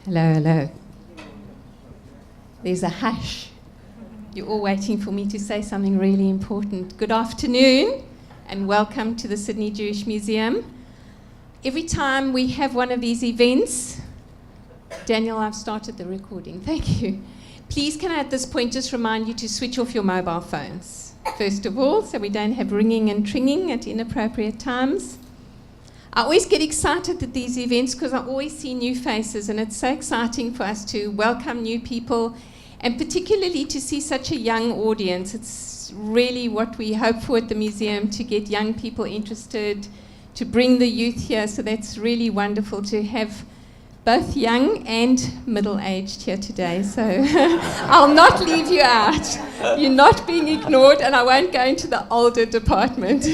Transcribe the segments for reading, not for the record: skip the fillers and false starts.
Hello, hello. There's a hush. You're all waiting for me to say something really important. Good afternoon and welcome to the Sydney Jewish Museum. Every time we have one of these events, Daniel, I've started the recording. Thank you. Please can I at this point just remind you to switch off your mobile phones, first of all, so we don't have ringing and tringing at inappropriate times. I always get excited at these events because I always see new faces, and it's so exciting for us to welcome new people, and particularly to see such a young audience. It's really what we hope for at the museum, to get young people interested, to bring the youth here, so that's really wonderful to have both young and middle-aged here today. So I'll not leave you out. You're not being ignored, and I won't go into the older department.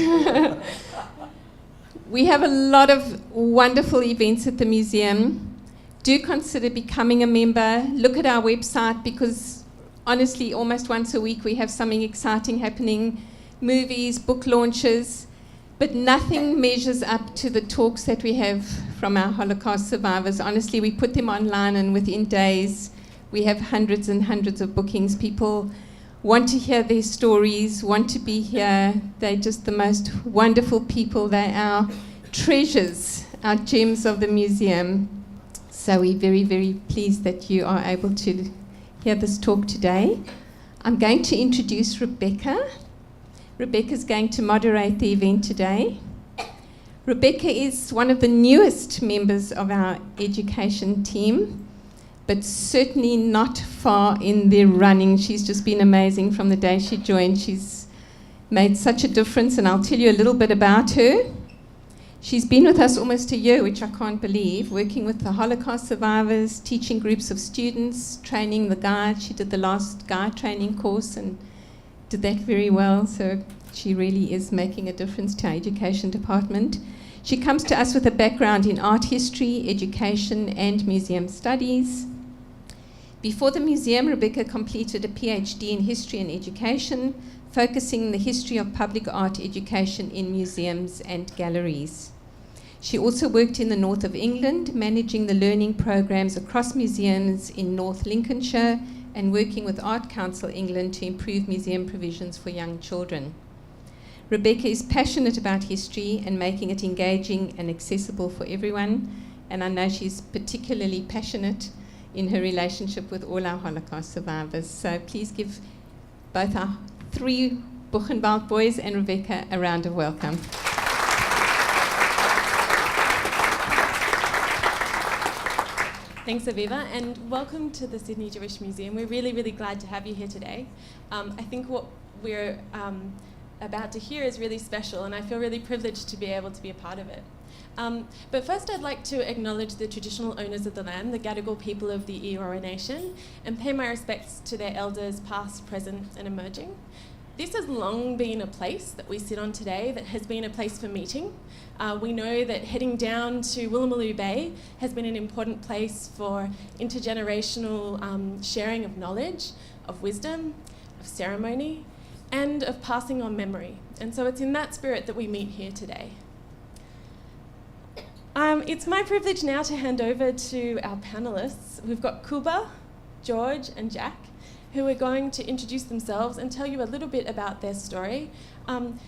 We have a lot of wonderful events at the museum. Do consider becoming a member. Look at our website, because honestly, almost once a week we have something exciting happening, movies, book launches, but nothing measures up to the talks that we have from our Holocaust survivors. Honestly, we put them online, and within days we have hundreds and hundreds of bookings. People want to hear their stories, want to be here. They're just the most wonderful people. They're our treasures, our gems of the museum. So we're very, very pleased that you are able to hear this talk today. I'm going to introduce Rebecca. Rebecca's going to moderate the event today. Rebecca is one of the newest members of our education team, but certainly not far in the running. She's just been amazing from the day she joined. She's made such a difference, and I'll tell you a little bit about her. She's been with us almost a year, which I can't believe, working with the Holocaust survivors, teaching groups of students, training the guide. She did the last guide training course and did that very well, so she really is making a difference to our education department. She comes to us with a background in art history, education, and museum studies. Before the museum, Rebecca completed a PhD in history and education, focusing on the history of public art education in museums and galleries. She also worked in the north of England, managing the learning programs across museums in North Lincolnshire and working with Art Council England to improve museum provisions for young children. Rebecca is passionate about history and making it engaging and accessible for everyone, and I know she's particularly passionate in her relationship with all our Holocaust survivors. So please give both our three Buchenwald Boys and Rebecca a round of welcome. Thanks, Aviva, and welcome to the Sydney Jewish Museum. We're really, really glad to have you here today. I think what we're about to hear is really special, and I feel really privileged to be able to be a part of it. But first I'd like to acknowledge the traditional owners of the land, the Gadigal people of the Eora Nation, and pay my respects to their elders past, present and emerging. This has long been a place that we sit on today that has been a place for meeting. We know that heading down to Woolloomooloo Bay has been an important place for intergenerational sharing of knowledge, of wisdom, of ceremony, and of passing on memory. And so it's in that spirit that we meet here today. It's my privilege now to hand over to our panelists. We've got Kuba, George and Jack, who are going to introduce themselves and tell you a little bit about their story.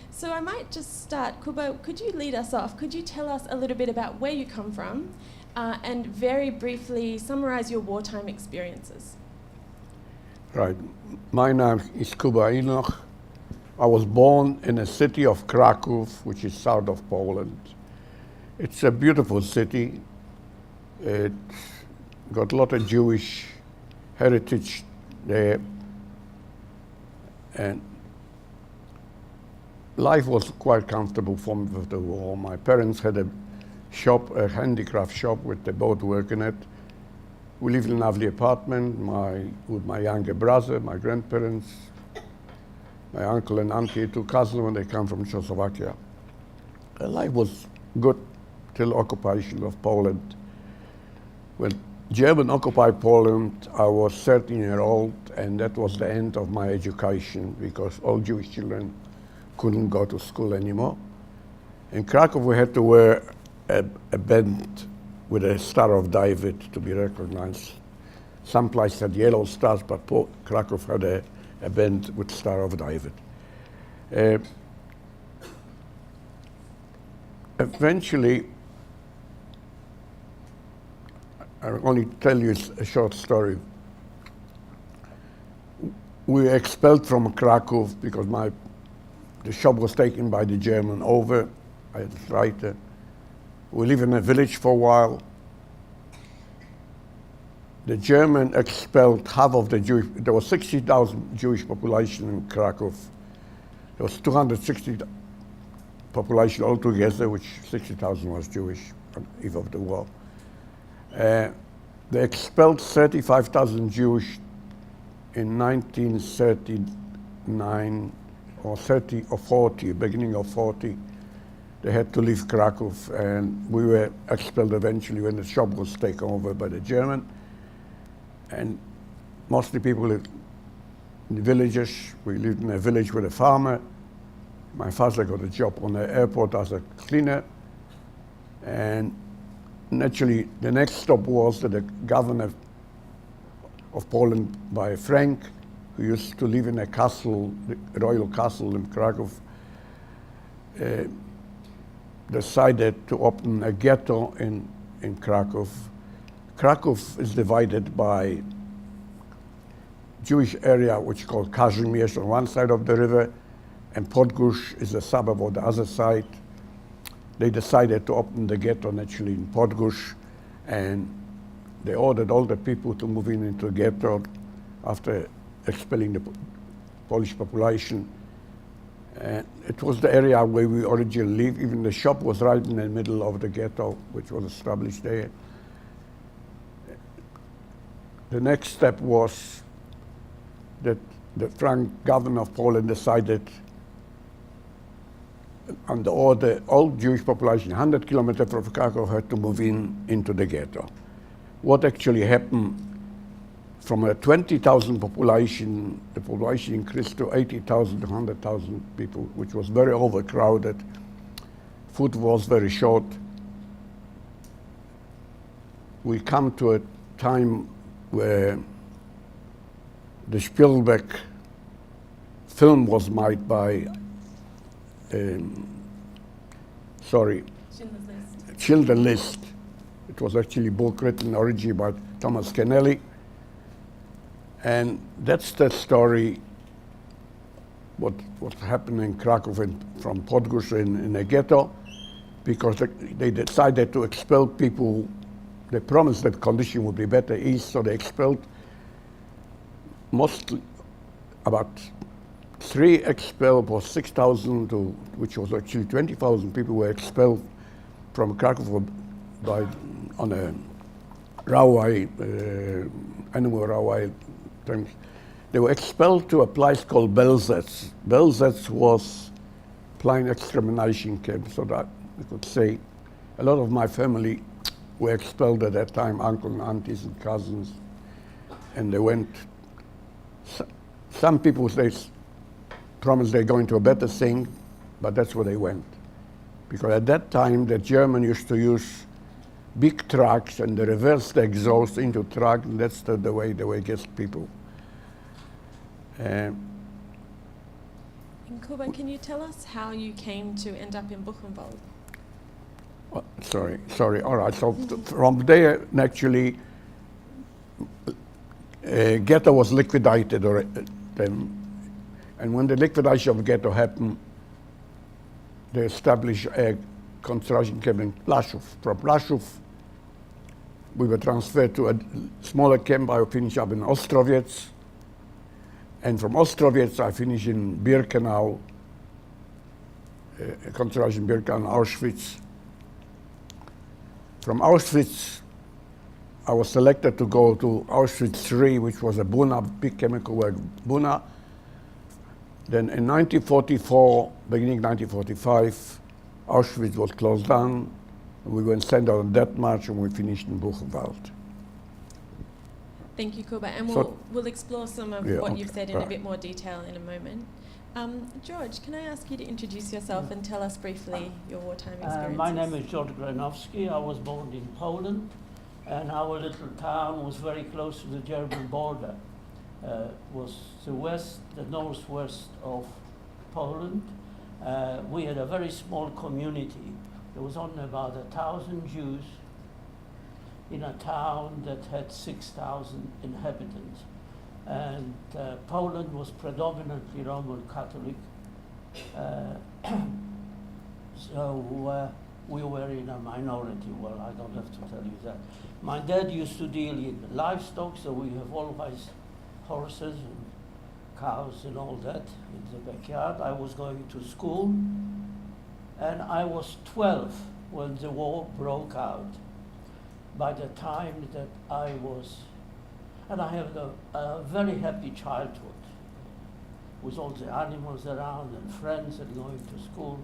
So I might just start. Kuba, could you lead us off? Could you tell us a little bit about where you come from and very briefly summarize your wartime experiences? Right. My name is Kuba Enoch. I was born in a city of Krakow, which is south of Poland. It's a beautiful city. It's got a lot of Jewish heritage there. And life was quite comfortable for me with the war. My parents had a shop, a handicraft shop with the both working at. We lived in a lovely apartment with my younger brother, my grandparents, my uncle and auntie, two cousins when they come from Czechoslovakia. Life was good till occupation of Poland. When German-occupied Poland, I was 13-year-old, and that was the end of my education because all Jewish children couldn't go to school anymore. In Krakow, we had to wear a band with a Star of David to be recognized. Some places had yellow stars, but Krakow had a band with Star of David. Eventually, I'll only tell you a short story. We were expelled from Krakow because the shop was taken by the German over. I had a writer. We lived in a village for a while. The German expelled half of the Jewish. There was 60,000 Jewish population in Krakow. There was 260 population altogether, which 60,000 was Jewish on the eve of the war. They expelled 35,000 Jewish in 1939 or 30 or 40, beginning of 40. They had to leave Krakow, and we were expelled eventually when the shop was taken over by the German. And mostly people lived in the villages. We lived in a village with a farmer. My father got a job on the airport as a cleaner. And naturally, the next stop was that the governor of Poland, by Frank, who used to live in a castle, the royal castle in Krakow, decided to open a ghetto in Krakow. Krakow is divided by Jewish area, which is called Kazimierz on one side of the river, and Podgórz is a suburb on the other side. They decided to open the ghetto naturally in Podgórz, and they ordered all the people to move into the ghetto after expelling the Polish population. And it was the area where we originally lived. Even the shop was right in the middle of the ghetto, which was established there. The next step was that the Frank governor of Poland decided, under order, all Jewish population 100 kilometers from Krakow had to move into the ghetto. What actually happened, from a 20,000 population, the population increased to 80,000, 100,000 people, which was very overcrowded. Food was very short. We come to a time where the Spielberg film was made by, Children's List. It was actually a book written originally by Thomas Kennelly. And that's the story, what happened in Krakow from Podgórz in a ghetto, because they decided to expel people. They promised that condition would be better east, so they expelled mostly about 3 expelled or 6,000, which was actually 20,000 people were expelled from Krakow on a railway, animal railway. They were expelled to a place called Belzec. Belzec was plain extermination camp, so that you could say a lot of my family were expelled at that time, uncles and aunties and cousins, and they went. Some people, they promised they're going to a better thing, but that's where they went. Because at that time, the German used to use big trucks and they reversed the exhaust into truck, and that's the way they would get people. And Kuba, can you tell us how you came to end up in Buchenwald? Sorry, all right. So from there, actually, ghetto was liquidated, and when the liquidation of ghetto happened, they established a concentration camp in Plaszów. From Plaszów, we were transferred to a smaller camp. I finished up in Ostrowiec, and from Ostrowiec, I finished in Birkenau, concentration Birkenau, Auschwitz. From Auschwitz, I was selected to go to Auschwitz III, which was a Buna, big chemical work, Buna. Then in 1944, beginning 1945, Auschwitz was closed down. We went sent on a death march, and we finished in Buchenwald. Thank you, Kuba. And So- we'll explore some of Yeah, what okay, you've said in a right. bit more detail in a moment. George, can I ask you to introduce yourself and tell us briefly your wartime experiences? My name is George Grojnowski. I was born in Poland, and our little town was very close to the German border. Was the northwest of Poland. We had a very small community. There was only about 1,000 Jews in a town that had 6,000 inhabitants. And Poland was predominantly Roman Catholic. So we were in a minority. Well, I don't have to tell you that. My dad used to deal in livestock, so we have always horses and cows and all that in the backyard. I was going to school, and I was 12 when the war broke out. By the time that I was, and I had a very happy childhood with all the animals around and friends and going to school.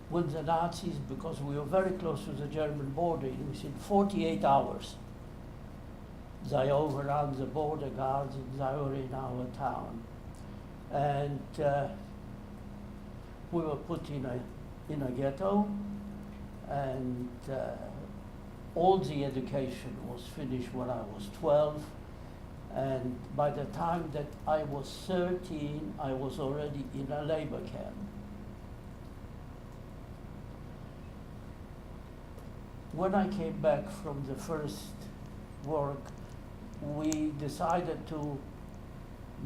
When the Nazis, because we were very close to the German border, within 48 hours, they overran the border guards and they were in our town. And we were put in a ghetto, and all the education was finished when I was 12. And by the time that I was 13, I was already in a labor camp. When I came back from the first work, we decided to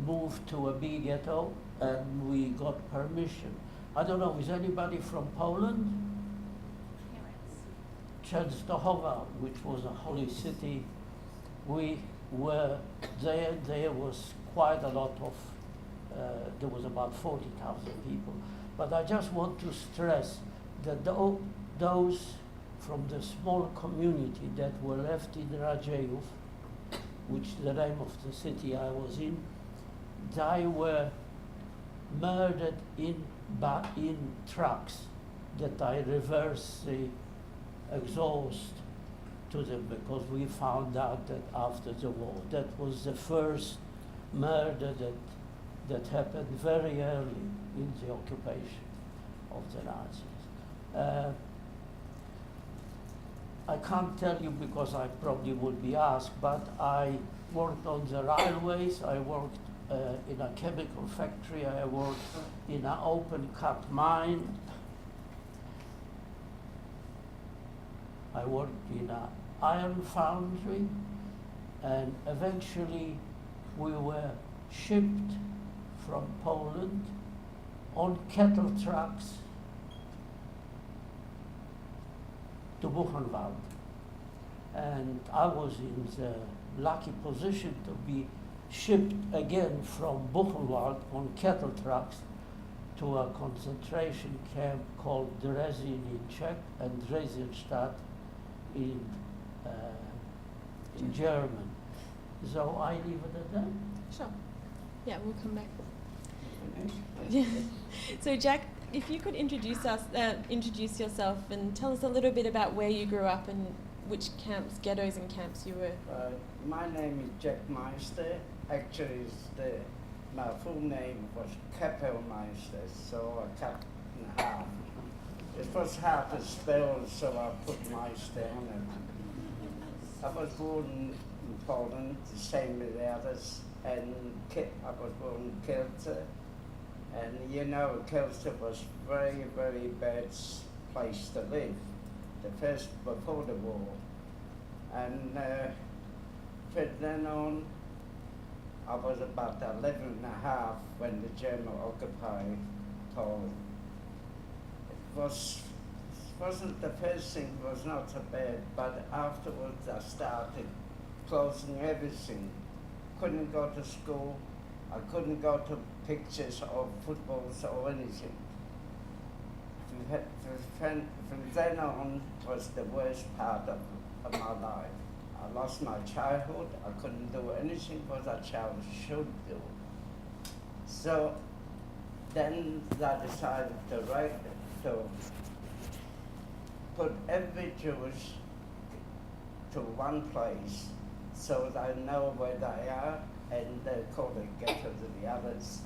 move to a big ghetto, and we got permission. I don't know, is anybody from Poland? Częstochowa, which was a holy city. We were there. There was quite a lot of, there was about 40,000 people. But I just want to stress that those from the small community that were left in Radziejów, which is the name of the city I was in, they were murdered in trucks that I reversed the exhaust to them, because we found out that after the war, that was the first murder that happened very early in the occupation of the Nazis. I can't tell you because I probably would be asked, but I worked on the railways, I worked in a chemical factory, I worked in an open cut mine, I worked in an iron foundry, and eventually we were shipped from Poland on cattle trucks to Buchenwald. And I was in the lucky position to be shipped again from Buchenwald on cattle trucks to a concentration camp called Dresden in Czech and Dresdenstadt in German. So I leave it at that. Sure. Yeah, we'll come back. Yeah. So Jack, if you could introduce yourself and tell us a little bit about where you grew up and which camps, ghettos and camps you were. My name is Jack Meister. Actually, my full name was Meister, so I cut in half. It was hard to spell, so I put Meister on it. I was born in Poland, the same as the others, and I was born in Kielce. And you know, Kielce was very, very bad place to live. The first before the war. And from then on, I was about 11 and a half when the German occupied Poland. Wasn't the first thing was not so bad, but afterwards I started closing everything. Couldn't go to school, I couldn't go to pictures of footballs or anything. From then on was the worst part of my life. I lost my childhood, I couldn't do anything what a child should do. So then I decided to put every Jewish to one place so they know where they are, and they call it ghetto to the others.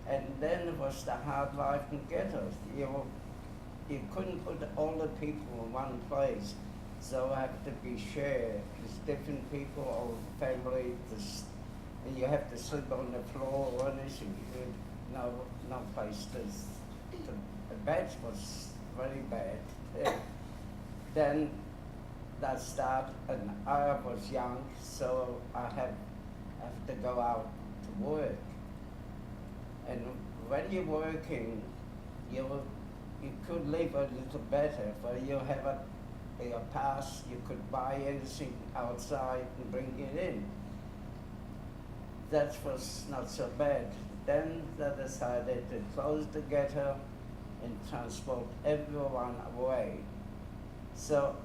And then it was the hard life in ghettos. You couldn't put all the people in one place, so it had to be shared. There's different people or family, and you have to sleep on the floor or anything. No place to the bed was very bad. Then that started, and I was young, so I have to go out to work. And when you're working, you could live a little better, but you have a pass, you could buy anything outside and bring it in. That was not so bad. Then they decided to close the ghetto and transport everyone away. So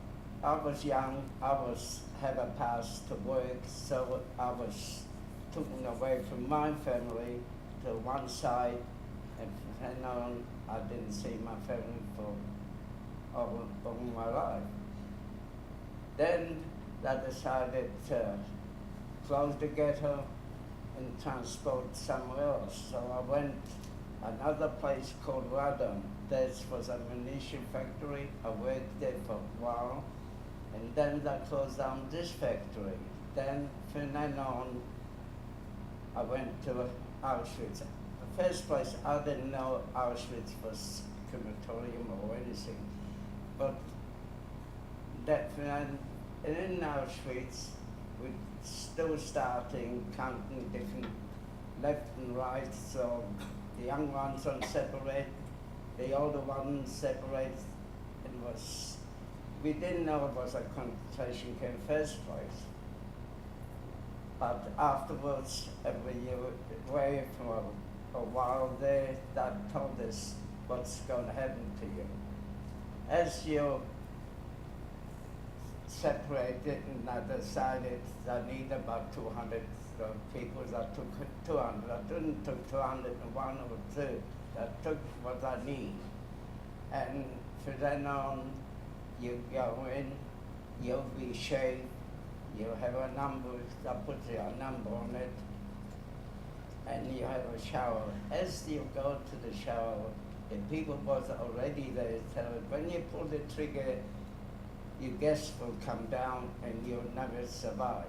I was young, had a pass to work, so I was taken away from my family to one side, and from then on I didn't see my family for all my life. Then they decided to close the ghetto and transport somewhere else. So I went another place called Radom. That was a munition factory. I worked there for a while, and then they closed down this factory. Then from then on, I went to Auschwitz. The first place, I didn't know Auschwitz was a crematorium or anything, but in Auschwitz, we're still starting counting different left and right, so the young ones on separate, the older ones separate. We didn't know it was a concentration camp in the first place. But afterwards, we were away for a while there, that told us what's going to happen to you. As you separated, and I decided I need about 200 people. I took 200. I didn't take 201 or 2. I took what I need. And from then on, you go in, you'll be shaved, you'll have a number, they'll put your number on it, and you have a shower. As you go to the shower, the people was already there, tell it, when you pull the trigger, your guests will come down and you'll never survive.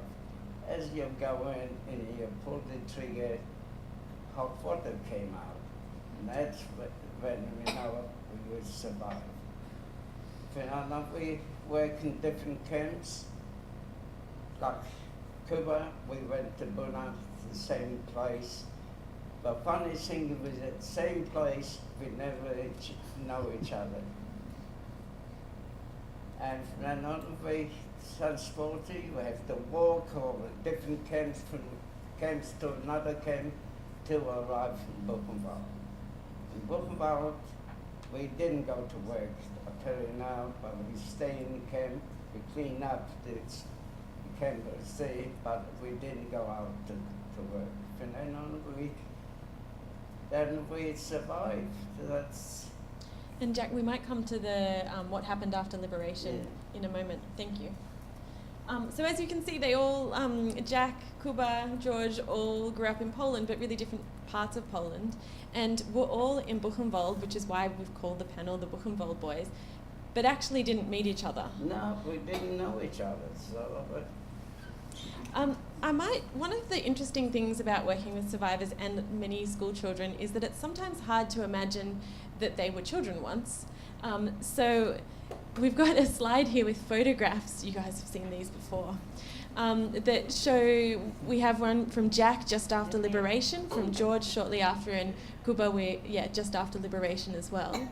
As you go in and you pull the trigger, hot water came out. And that's when we know we would survive. We work in different camps. Like Kuba, we went to Buna, the same place. But funny thing, it was at the same place, we never know each other. And from then on, we transported, we have to walk over different camps, from camps to another camp, till we arrived in Buchenwald. In Buchenwald, we didn't go to work, I'll tell you now, but we stayed in camp, we cleaned up the camp at sea, but we didn't go out to work. From then on, we survived. That's. And Jack, we might come to the what happened after liberation in a moment. Thank you. So as you can see, they all, Jack, Kuba, George, all grew up in Poland, but really different parts of Poland. And we're all in Buchenwald, which is why we've called the panel the Buchenwald Boys, but actually didn't meet each other. No, we didn't know each other, so. One of the interesting things about working with survivors and many school children is that it's sometimes hard to imagine that they were children once. So we've got a slide here with photographs, you guys have seen these before, that show, we have one from Jack just after liberation, from George shortly after, and Kuba, just after liberation as well.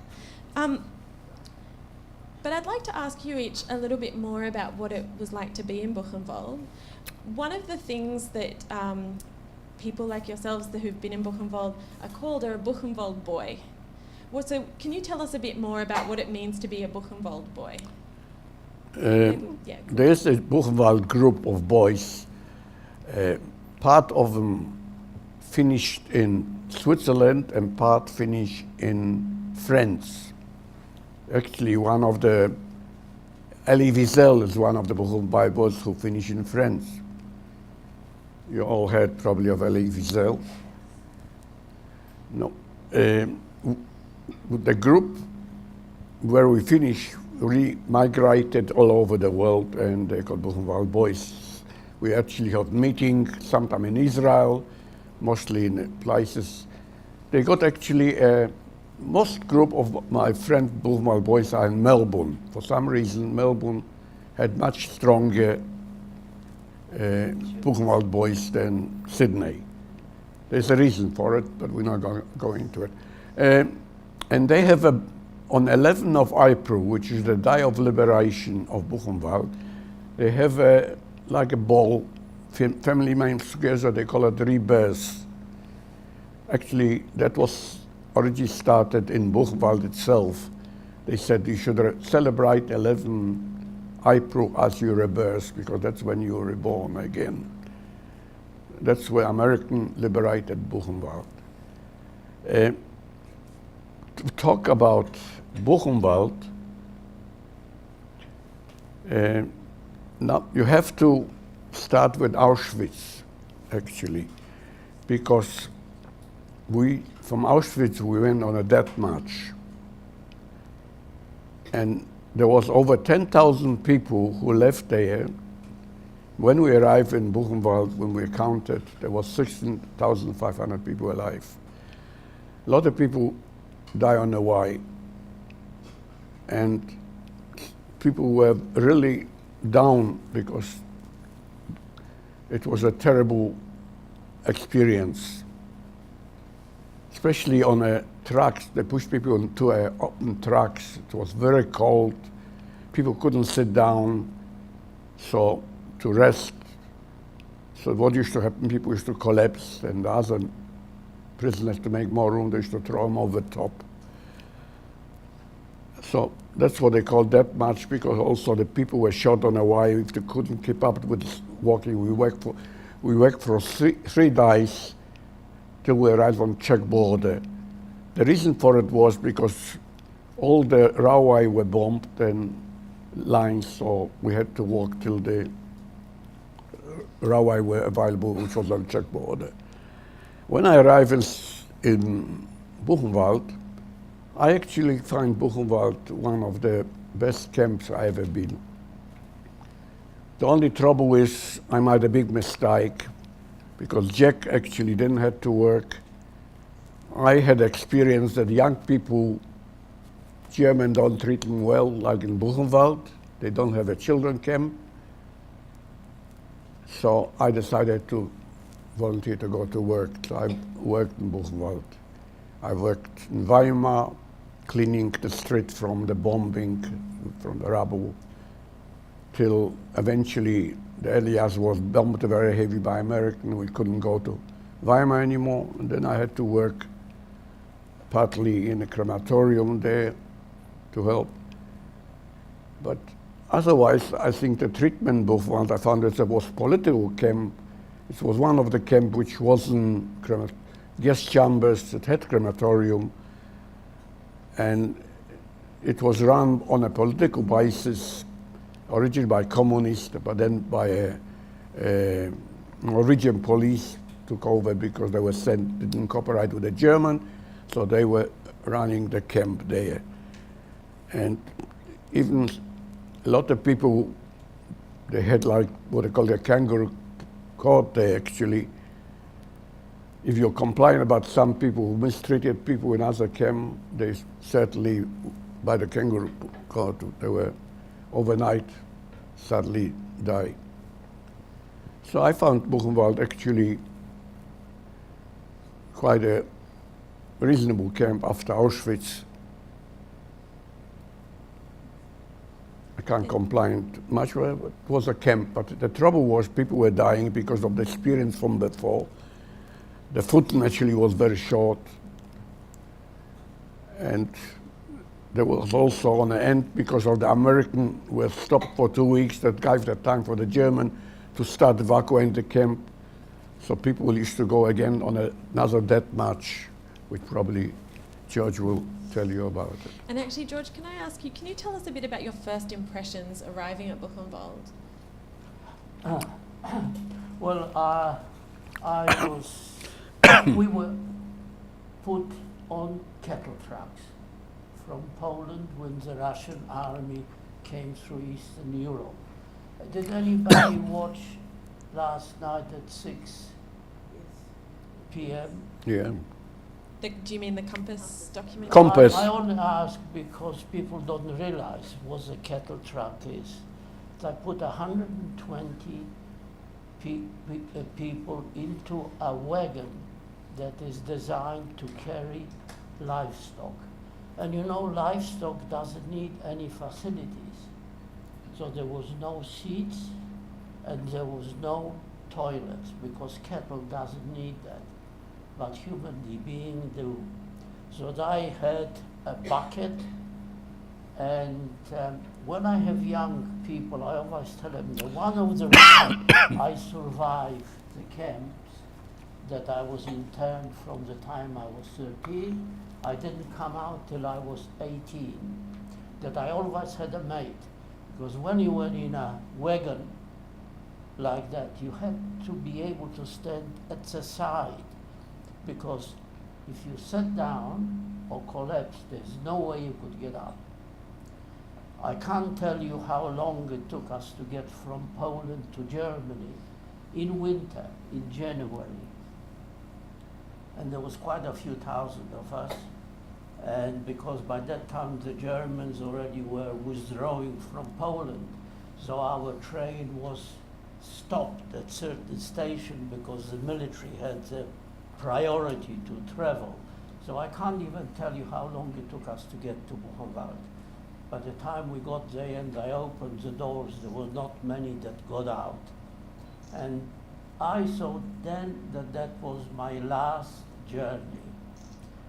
But I'd like to ask you each a little bit more about what it was like to be in Buchenwald. One of the things that people like yourselves who've been in Buchenwald are called are a Buchenwald boy. So can you tell us a bit more about what it means to be a Buchenwald boy? There's a Buchenwald group of boys. Part of them finished in Switzerland and part finished in France. Actually, one of the Elie Wiesel is one of the Buchenwald Boys who finished in France. You all heard probably of Elie Wiesel. No. The group where we finished really migrated all over the world, and they called Buchenwald Boys. We actually had meetings, sometime in Israel, mostly in places. They got actually most group of my friend Buchenwald Boys are in Melbourne. For some reason, Melbourne had much stronger Buchenwald Boys than Sydney. There's a reason for it, but we're not going to go into it. And they have on 11th of April, which is the day of liberation of Buchenwald, they have like a ball, family members together, they call it Rebirth. Actually, that was originally started in Buchenwald itself. They said you should celebrate 11th April as your rebirth, because that's when you were reborn again. That's where American liberated Buchenwald. To talk about Buchenwald, now you have to start with Auschwitz, actually, because from Auschwitz we went on a death march, and there was over 10,000 people who left there. When we arrived in Buchenwald, when we counted, there was 16,500 people alive. A lot of people die on the way, and people were really down because it was a terrible experience. Especially on trucks, they pushed people onto open trucks. It was very cold. People couldn't sit down, so to rest. So what used to happen, people used to collapse, and the other prisoners, to make more room, they used to throw them over the top. So that's what they call death march, because also the people were shot on the way if they couldn't keep up with walking. We worked for three days till we arrived on Czech border. The reason for it was because all the railway were bombed and lines, so we had to walk till the railway were available, which was on Czech border. When I arrived in Buchenwald, I actually find Buchenwald one of the best camps I ever been. The only trouble is I made a big mistake, because Jack actually didn't have to work. I had experience that young people, German don't treat them well, like in Buchenwald. They don't have a children camp. So I decided to volunteer to go to work. So I worked in Buchenwald. I worked in Weimar, cleaning the street from the bombing, from the rubble, till eventually the Elias was bombed very heavy by American. We couldn't go to Weimar anymore. And then I had to work partly in a crematorium there to help. But otherwise, I think the treatment in Buchenwald, I found that there was political camp. It was one of the camp which wasn't guest chambers, it had crematorium, and it was run on a political basis, originally by communists, but then by a Norwegian police took over because they were sent, didn't cooperate with the German, so they were running the camp there. And even a lot of people, they had like what they call the kangaroo court there actually. If you complain about some people who mistreated people in other camp, they certainly, by the kangaroo court, they were overnight, sadly die. So I found Buchenwald actually quite a reasonable camp after Auschwitz. I can't complain much, it was a camp, but the trouble was people were dying because of the experience from before. The food actually was very short, and there was also on the end, because of the American were stopped for 2 weeks, that gave the time for the German to start evacuating the camp. So people used to go again on another death march, which probably George will tell you about it. And actually, George, can I ask you, can you tell us a bit about your first impressions arriving at Buchenwald? Well, we were put on cattle trucks from Poland when the Russian army came through Eastern Europe. Did anybody watch last night at 6 p.m.? Yeah. Do you mean the Compass documentary? Compass. I only ask because people don't realize what a cattle truck is. They put 120 people into a wagon that is designed to carry livestock. And you know, livestock doesn't need any facilities. So there was no seats and there was no toilets because cattle doesn't need that, but human beings do. So I had a bucket, and when I have young people, I always tell them that one of the reasons I survived the camps, that I was interned from the time I was 13, I didn't come out till I was 18, that I always had a mate. Because when you were in a wagon like that, you had to be able to stand at the side, because if you sat down or collapsed, there's no way you could get up. I can't tell you how long it took us to get from Poland to Germany in winter, in January. And there was quite a few thousand of us. And because by that time the Germans already were withdrawing from Poland, so our train was stopped at certain station because the military had the priority to travel. So I can't even tell you how long it took us to get to Buchenwald. By the time we got there and I opened the doors, there were not many that got out. And I saw then that that was my last journey.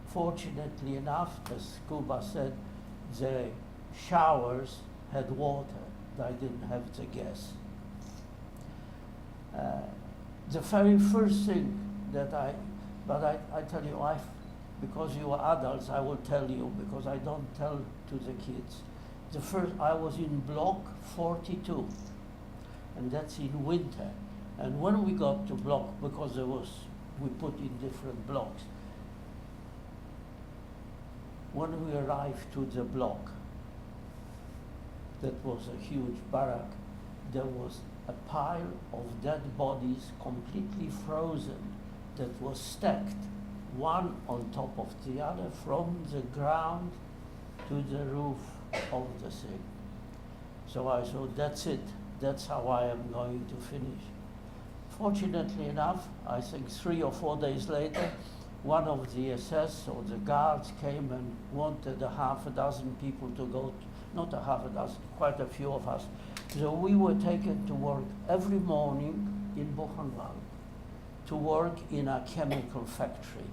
Fortunately enough, as Kuba said, the showers had water. I didn't have the gas. The very first thing that I tell you, because you are adults, I will tell you, because I don't tell to the kids. I was in block 42, and that's in winter. And when we got to block, because we put in different blocks, when we arrived to the block, that was a huge barrack, there was a pile of dead bodies completely frozen that was stacked, one on top of the other, from the ground to the roof of the thing. So I thought, that's it. That's how I am going to finish. Fortunately enough, I think 3 or 4 days later, one of the SS or the guards came and wanted a half a dozen people to go, not a half a dozen, quite a few of us. So we were taken to work every morning in Buchenwald, to work in a chemical factory.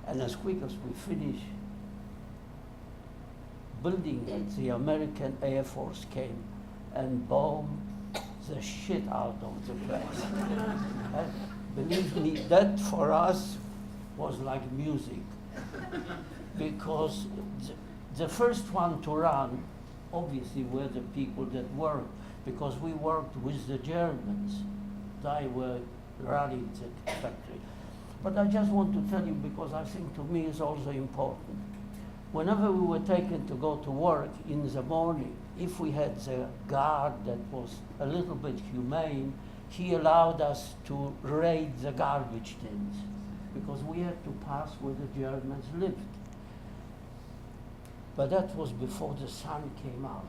And as quick as we finished building it, the American Air Force came and bombed the shit out of the place. And believe me, that for us was like music, because the first one to run obviously were the people that worked, because we worked with the Germans. They were running the factory. But I just want to tell you, because I think to me it's also important. Whenever we were taken to go to work in the morning, if we had the guard that was a little bit humane, he allowed us to raid the garbage tins, because we had to pass where the Germans lived. But that was before the sun came out.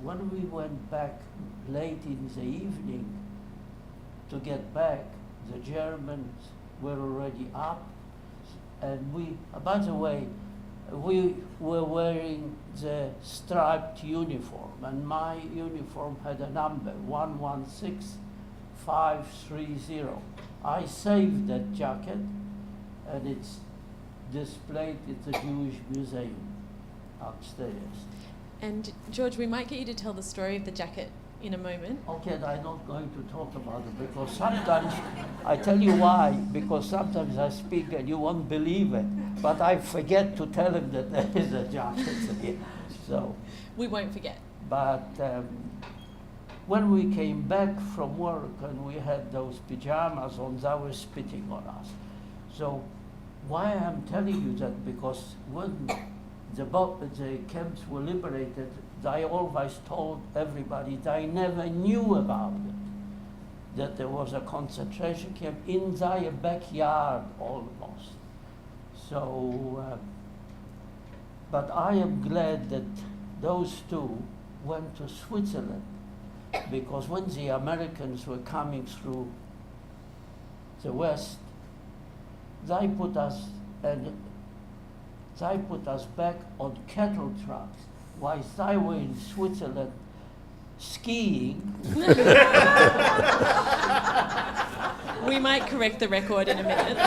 When we went back late in the evening to get back, the Germans were already up, and by the way, we were wearing the striped uniform, and my uniform had a number, 116530. I saved that jacket, and it's displayed at the Jewish Museum upstairs. And George, we might get you to tell the story of the jacket in a moment. Okay, I'm not going to talk about it because sometimes, I tell you why, because sometimes I speak and you won't believe it, but I forget to tell him that there is a jacket here. So, We won't forget. but when we came back from work and we had those pajamas on, they were spitting on us. So why I'm telling you that, because when the camps were liberated, they always told everybody they never knew about it, that there was a concentration camp in their backyard almost. So, but I am glad that those two went to Switzerland, because when the Americans were coming through the West, they put us back on cattle trucks while they were in Switzerland skiing. We might correct the record in a minute.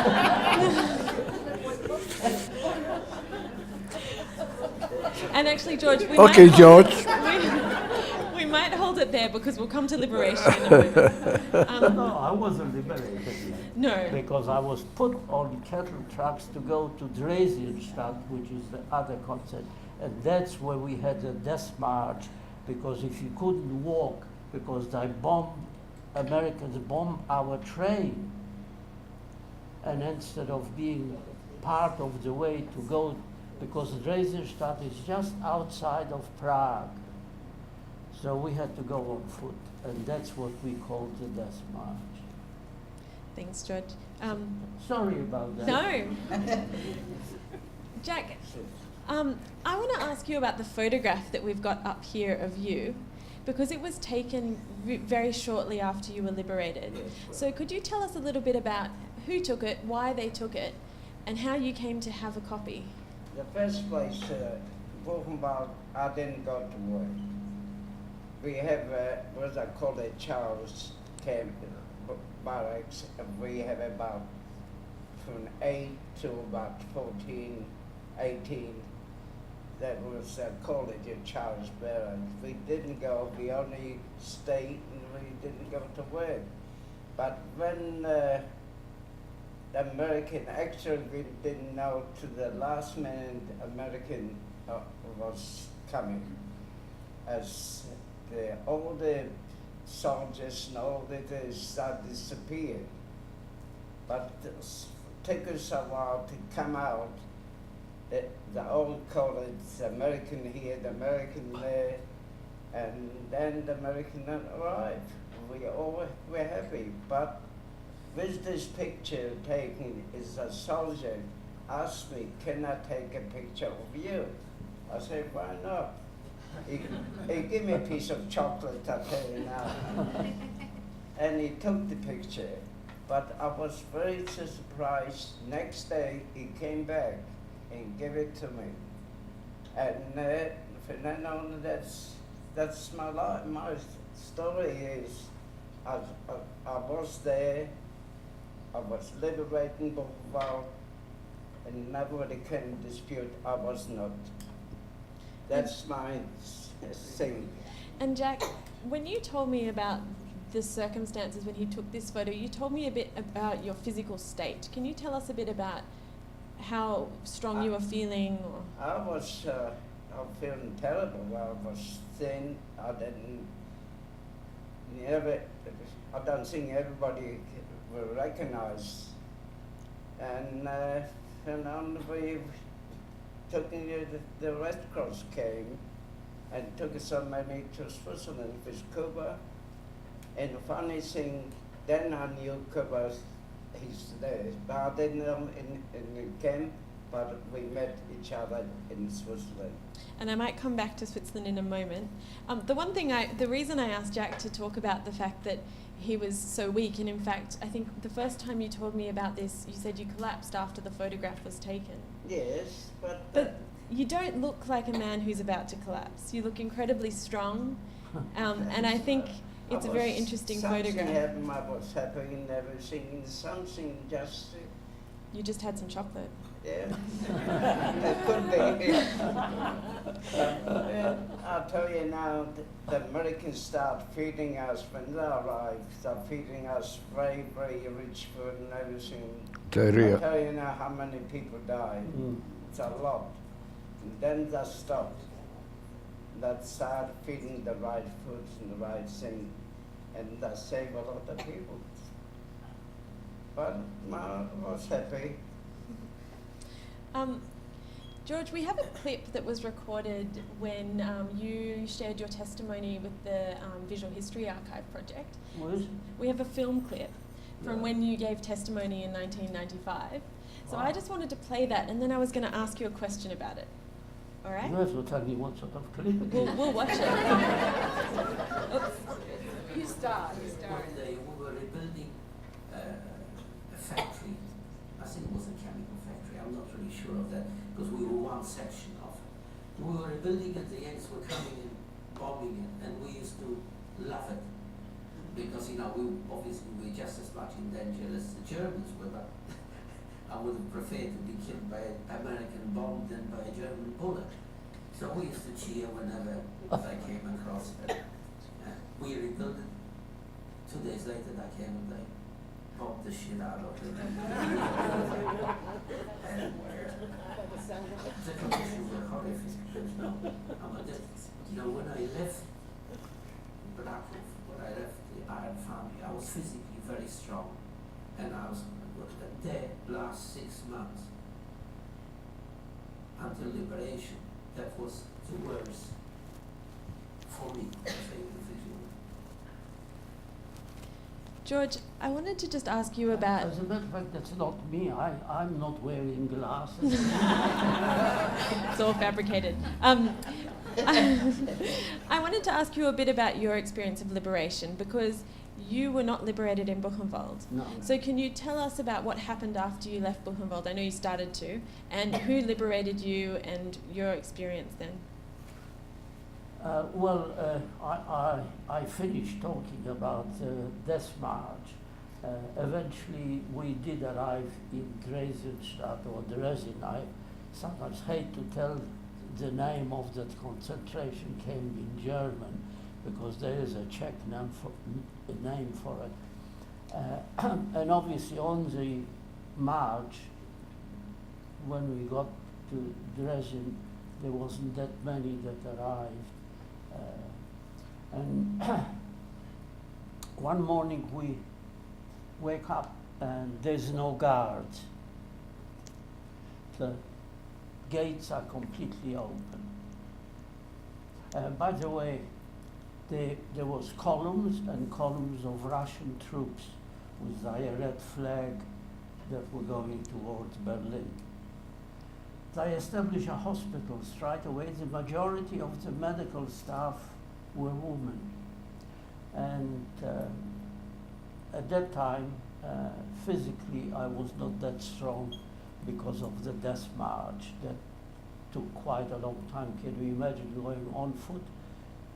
And actually, George, we Okay, might George. we might hold it there because we'll come to liberation in a moment. No, I wasn't liberated yet. No. Because I was put on cattle trucks to go to Dresdenstadt, which is the other concert, and that's where we had the death march, because if you couldn't walk, because Americans bombed our train, and instead of being part of the way to go, because Dresdenstadt is just outside of Prague, so we had to go on foot, and that's what we called the death march. Thanks, George. Sorry about that. No. Jack, I want to ask you about the photograph that we've got up here of you, because it was taken very shortly after you were liberated. Yes, So could you tell us a little bit about who took it, why they took it, and how you came to have a copy? The first place, Buchenwald, I didn't go to work. We have what I call a Charles camp barracks, and we have about from 8 to about 14, 18. That was college at Charles Barracks. We didn't go, we only stayed and we didn't go to work. But when the American, actually we didn't know to the last minute American was coming. As all the soldiers and all that started disappeared. But it took us a while to come out. The old college, the American here, the American there, and then the American arrived. We all were happy. But with this picture taken, is a soldier asked me, can I take a picture of you? I said, why not? He gave me a piece of chocolate, I tell you now. And he took the picture. But I was very surprised. Next day, he came back and gave it to me. And from then on, that's my life. My story is, I was there, I was liberating Buchenwald, and nobody can dispute I was not. That's my thing. And Jack, when you told me about the circumstances when he took this photo, you told me a bit about your physical state. Can you tell us a bit about how strong you were feeling? Or? I was I'm feeling terrible. I was thin. I don't think everybody will recognize. And we took the Red Cross came and took somebody to Switzerland with Kuba. And the funny thing, then I knew Kuba, he's there. But I didn't know him in the camp, but we met each other in Switzerland. And I might come back to Switzerland in a moment. The reason I asked Jack to talk about the fact that he was so weak, and in fact, I think the first time you told me about this, you said you collapsed after the photograph was taken. Yes, But you don't look like a man who's about to collapse. You look incredibly strong, and I think it's a very interesting photograph. I was happy and everything, something just... You just had some chocolate. Yeah, it could be. Yeah, I'll tell you now, the Americans start feeding us when they arrive. Start feeding us very, very rich food and everything. I'll tell you now how many people died. It's a lot. And then they stopped. That start feeding the right foods and the right thing, and that saved a lot of people. But I was happy. George, we have a clip that was recorded when you shared your testimony with the Visual History Archive project. We have a film clip from when you gave testimony in 1995. So I just wanted to play that, and then I was going to ask you a question about it. All right? You have to tell me what sort of clip it is. We'll watch it. Oops. You start. One day we were rebuilding a factory. I think it was a chemical factory. I'm not really sure of that because we were one section of it. We were rebuilding and the Yanks were coming and bombing it, and we used to love it because we obviously were just as much in danger as the Germans were, but I would have preferred to be killed by an American bomb than by a German bullet. So we used to cheer whenever I came across it. We rebuilt it. 2 days later I came and they bombed the shit out of it. And the conditions were horrific. When I left Krakow, when I left the Iron Family, I was physically very strong, and I was there last 6 months until liberation. That was the worst for me as an individual. George, I wanted to just ask you about... As a matter of fact, that's not me. I'm not wearing glasses. It's all fabricated. I wanted to ask you a bit about your experience of liberation, because you were not liberated in Buchenwald. No. So can you tell us about what happened after you left Buchenwald? I know you started to, and who liberated you and your experience then? I finished talking about Death March. Eventually, we did arrive in Dresdenstadt or Dresden. I sometimes hate to tell the name of that concentration camp in German, because there is a Czech name for it. And obviously on the march, when we got to Dresden, there wasn't that many that arrived. And one morning we wake up and there's no guards. The gates are completely open. By the way, there was columns and columns of Russian troops with a red flag that were going towards Berlin. They established a hospital straight away. The majority of the medical staff were women. And at that time, physically, I was not that strong because of the Death March. That took quite a long time. Can you imagine going on foot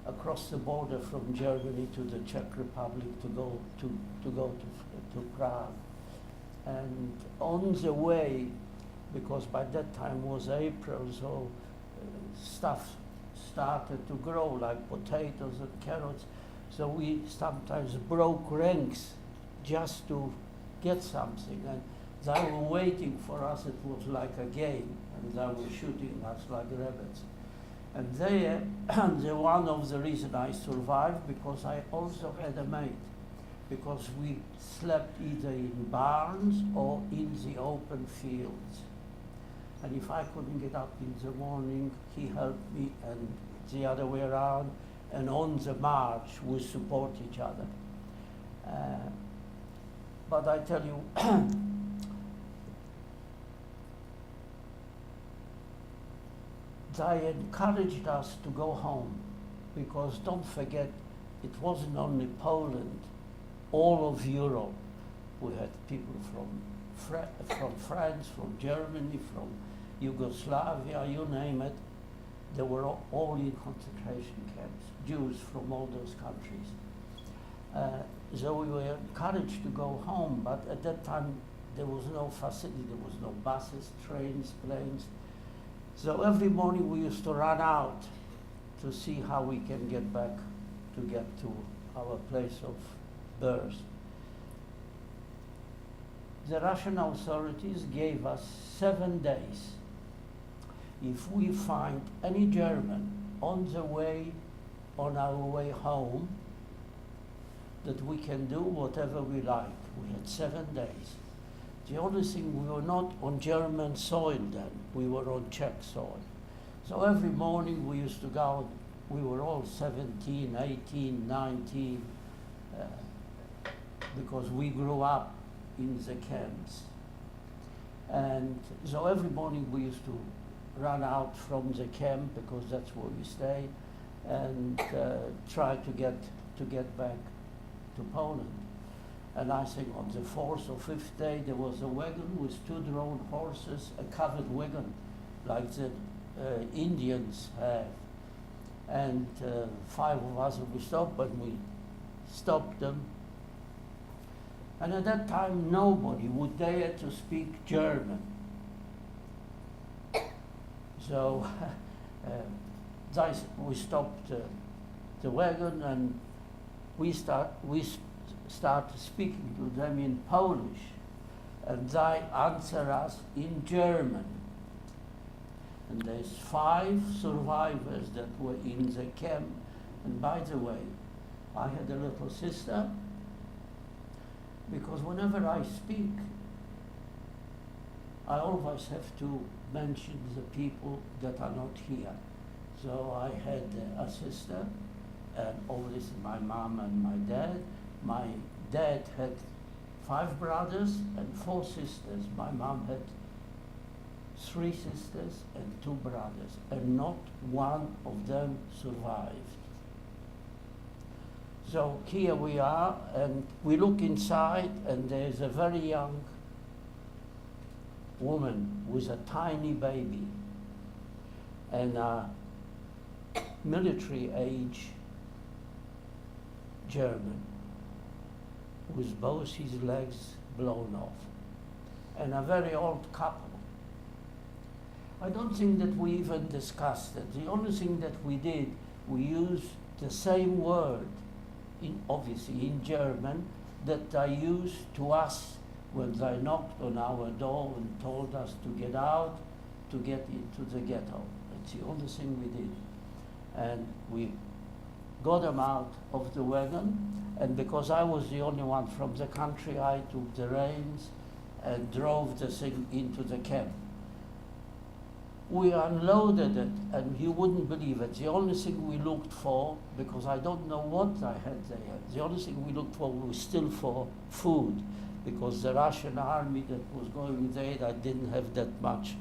across the border from Germany to the Czech Republic to go to Prague? And on the way, because by that time was April, so stuff started to grow like potatoes and carrots. So we sometimes broke ranks just to get something. And they were waiting for us. It was like a game, and they were shooting us like rabbits. And there, one of the reasons I survived, because I also had a mate, because we slept either in barns or in the open fields. And if I couldn't get up in the morning, he helped me, and the other way around. And on the march, we support each other. But I tell you, they encouraged us to go home, because don't forget, it wasn't only Poland, all of Europe. We had people from France, from Germany, from Yugoslavia, you name it. They were all in concentration camps, Jews from all those countries. So we were encouraged to go home, but at that time there was no facility, there was no buses, trains, planes. So every morning we used to run out to see how we can get back to get to our place of birth. The Russian authorities gave us 7 days. If we find any German on our way home, that we can do whatever we like. We had 7 days. The only thing, we were not on German soil then, we were on Czech soil. So every morning we used to go out, we were all 17, 18, 19, because we grew up in the camps. And so every morning we used to run out from the camp, because that's where we stayed, and try to get back to Poland. And I think on the 4th or 5th day there was a wagon with 2 drawn horses, a covered wagon like the Indians have. And 5 of us we stopped, but we stopped them. And at that time nobody would dare to speak German. So we stopped the wagon, and we started speaking to them in Polish, and they answer us in German. And there's 5 survivors that were in the camp. And by the way, I had a little sister, because whenever I speak, I always have to mention the people that are not here. So I had a sister, and obviously my mom and my dad. My dad had 5 brothers and 4 sisters. My mom had 3 sisters and 2 brothers, and not one of them survived. So here we are, and we look inside, and there's a very young woman with a tiny baby, and a military age German with both his legs blown off, and a very old couple. I don't think that we even discussed it. The only thing that we did, we used the same word, obviously in German, that they used to us when they knocked on our door and told us to get out, to get into the ghetto. That's the only thing we did. And we got them out of the wagon, and because I was the only one from the country, I took the reins and drove the thing into the camp. We unloaded it, and you wouldn't believe it. The only thing we looked for, because I don't know what I had there, the only thing we looked for was still for food, because the Russian army that was going there, I didn't have that much.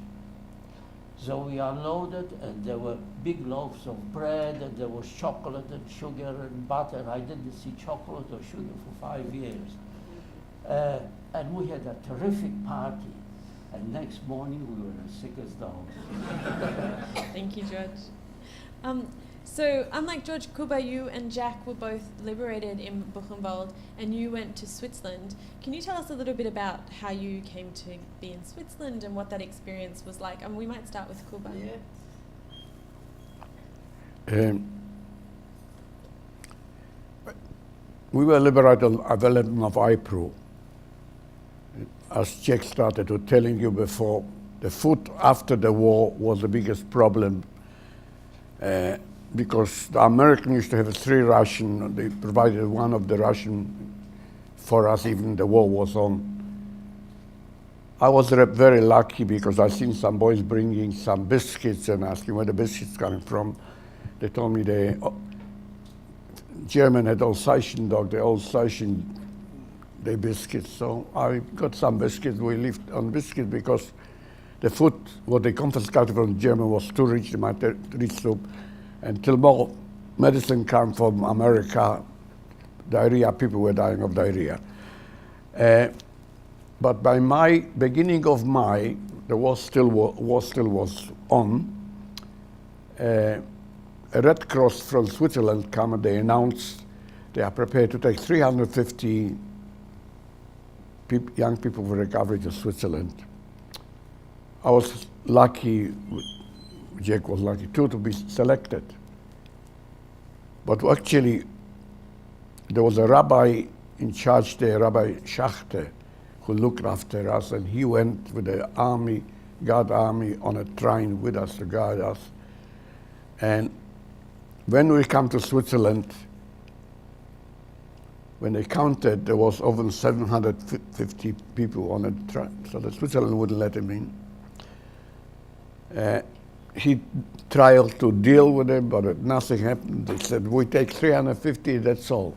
So we unloaded, and there were big loaves of bread, and there was chocolate and sugar and butter. I didn't see chocolate or sugar for 5 years. And we had a terrific party. And next morning we were as sick as dogs. Thank you, George. So unlike George, Kuba, you and Jack were both liberated in Buchenwald, and you went to Switzerland. Can you tell us a little bit about how you came to be in Switzerland and what that experience was like? And we might start with Kuba. Yeah. We were liberated at the 11th of April. As Jack started to telling you before, the food after the war was the biggest problem, because the Americans used to have 3 ration. They provided one of the ration for us, even the war was on. I was very lucky, because I seen some boys bringing some biscuits and asking where the biscuits coming from. They told me the German had Alsatian dog, the Alsatian the biscuits. So I got some biscuits. We lived on biscuits because the food, what they confiscated from German, was too rich, they might reach to. Until more medicine came from America, diarrhea, people were dying of diarrhea. But by beginning of May, the war still was on. A Red Cross from Switzerland came, and they announced they are prepared to take 350 young people were recovered to Switzerland. I was lucky, Jack was lucky too, to be selected. But actually, there was a rabbi in charge there, Rabbi Schachter, who looked after us, and he went with the army, guard army, on a train with us to guide us. And when we come to Switzerland, when they counted, there was over 750 people on a train, so the Switzerland wouldn't let him in. He tried to deal with it, but nothing happened. They said, we take 350, that's all.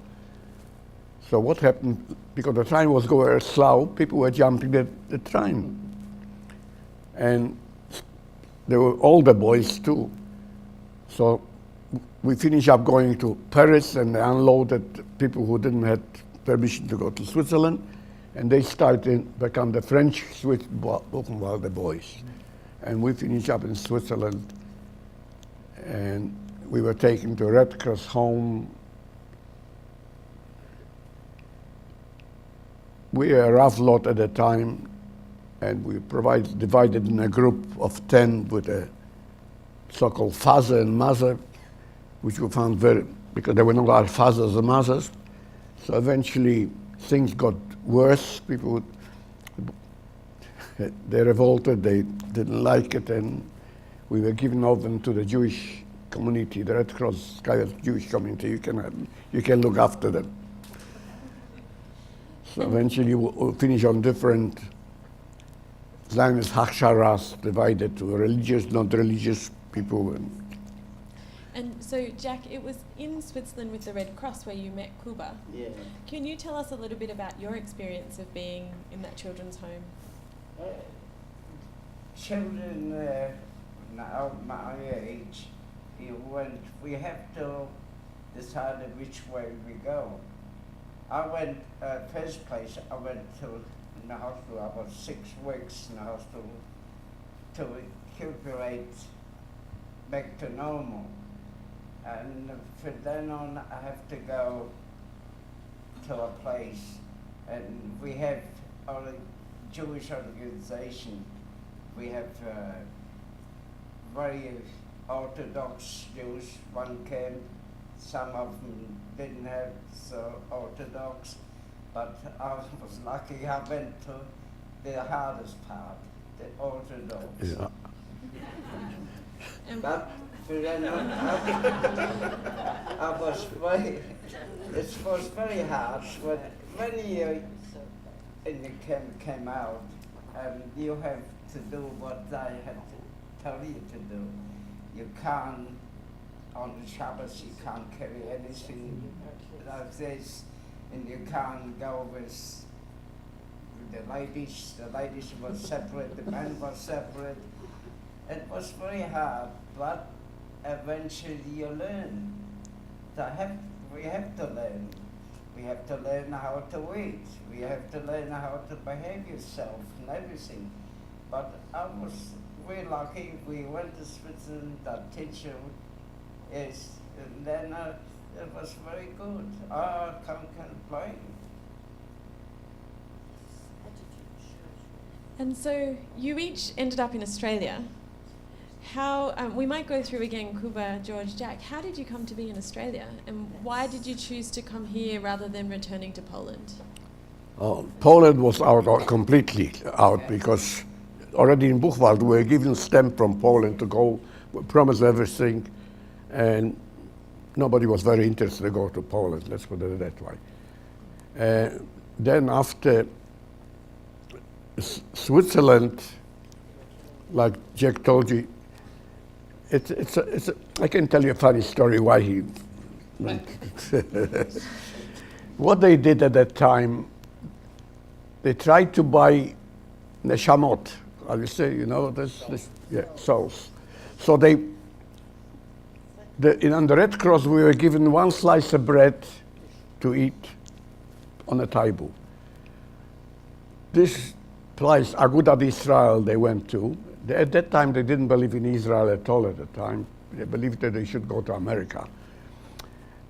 So what happened, because the train was going slow, people were jumping the train. And there were older boys too. So we finished up going to Paris, and they unloaded people who didn't have permission to go to Switzerland, and they started become the French Swiss Buchenwald Boys. And we finished up in Switzerland, and we were taken to Red Cross home. We were a rough lot at the time, and we divided in a group of 10 with a so-called father and mother, which we found because there were no other fathers and mothers. So eventually things got worse. People, they revolted, they didn't like it, and we were given over to the Jewish community, the Red Cross Jewish community. You can look after them. So eventually we'll finish on different Zionist Hachsharas, divided to religious, not religious people. And so, Jack, it was in Switzerland with the Red Cross where you met Kuba. Yeah. Can you tell us a little bit about your experience of being in that children's home? Children now my age, we have to decide which way we go. I went, first place, I went in the hospital. I was 6 weeks in the hospital to recuperate back to normal. And from then on, I have to go to a place, and we have our Jewish organization. We have very Orthodox Jews, one camp. Some of them didn't have so Orthodox, but I was lucky. I went to the hardest part, the Orthodox. Yeah. But then I was it was very hard. When you in the camp came out, you have to do what I had to tell you to do. You can't, on the Shabbos, you can't carry anything like this, and you can't go with the ladies. The ladies were separate, the men were separate. It was very hard, but eventually you learn. We have to learn. We have to learn how to eat. We have to learn how to behave yourself and everything. But I was really lucky. We went to Switzerland. That teacher is, and then it was very good. I can't complain. And so you each ended up in Australia. How, we might go through again, Kuba, George, Jack, how did you come to be in Australia? And why did you choose to come here rather than returning to Poland? Poland was completely out, because already in Buchenwald we were given a stamp from Poland to go, we promised everything, and nobody was very interested to go to Poland, let's put it that way. Then after Switzerland, like Jack told you, I can tell you a funny story why he went. What they did at that time, they tried to buy neshamot, how you say, you know, souls. So in the Red Cross, we were given one slice of bread to eat on a table. This place, Agudat Israel, they went to. At that time, they didn't believe in Israel at all at the time. They believed that they should go to America.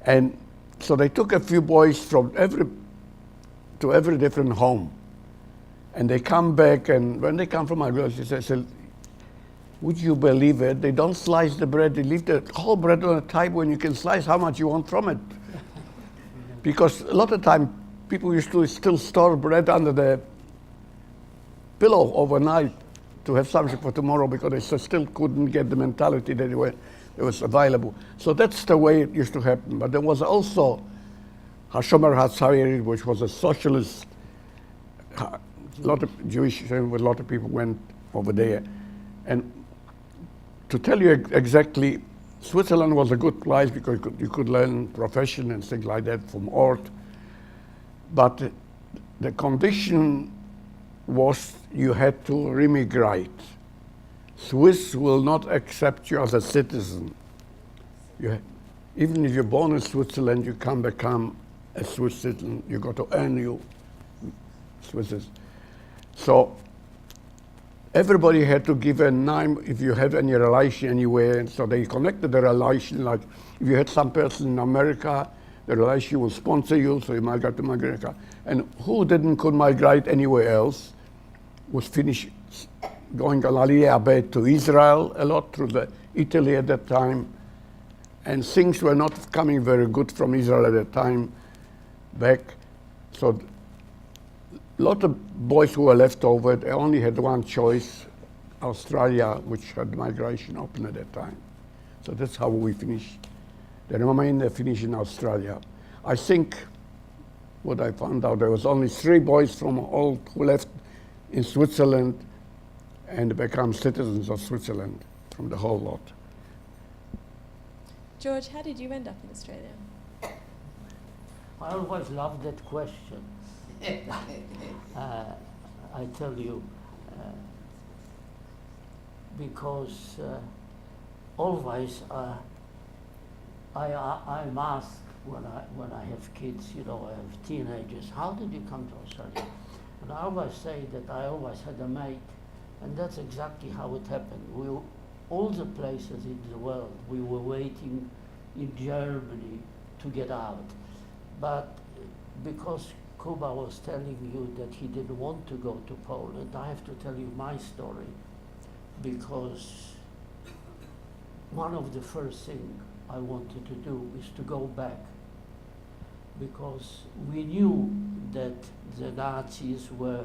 And so they took a few boys from every different home. And they come back, and when they come from my village, they say, would you believe it? They don't slice the bread. They leave the whole bread on a table, and you can slice how much you want from it. Because a lot of time, people used to still store bread under the pillow overnight to have something for tomorrow, because they still couldn't get the mentality that it was available. So that's the way it used to happen. But there was also Hashomer HaTzairi, which was a socialist. A lot of Jewish, a lot of people went over there. And to tell you exactly, Switzerland was a good place because you could learn profession and things like that from art. But the condition was you had to remigrate. Swiss will not accept you as a citizen. Even if you're born in Switzerland, you can't become a Swiss citizen. You got to earn your Swiss. So everybody had to give a name if you have any relation anywhere. And so they connected the relation, like if you had some person in America, the relation will sponsor you, so you migrate to America. And who could migrate anywhere else was finished going on Aliyah to Israel a lot, through Italy at that time. And things were not coming very good from Israel at that time back. So a lot of boys who were left over, they only had one choice, Australia, which had migration open at that time. So that's how we finished. The remainder finished in Australia. I think what I found out, there was only 3 boys from all who left in Switzerland and become citizens of Switzerland from the whole lot. George, how did you end up in Australia? I always loved that question. I tell you, because always I'm asked when I have kids, you know, I have teenagers, how did you come to Australia? And I always say that I always had a mate, and that's exactly how it happened. All the places in the world, we were waiting in Germany to get out. But because Kuba was telling you that he didn't want to go to Poland, I have to tell you my story, because one of the first things I wanted to do is to go back, because we knew that the Nazis were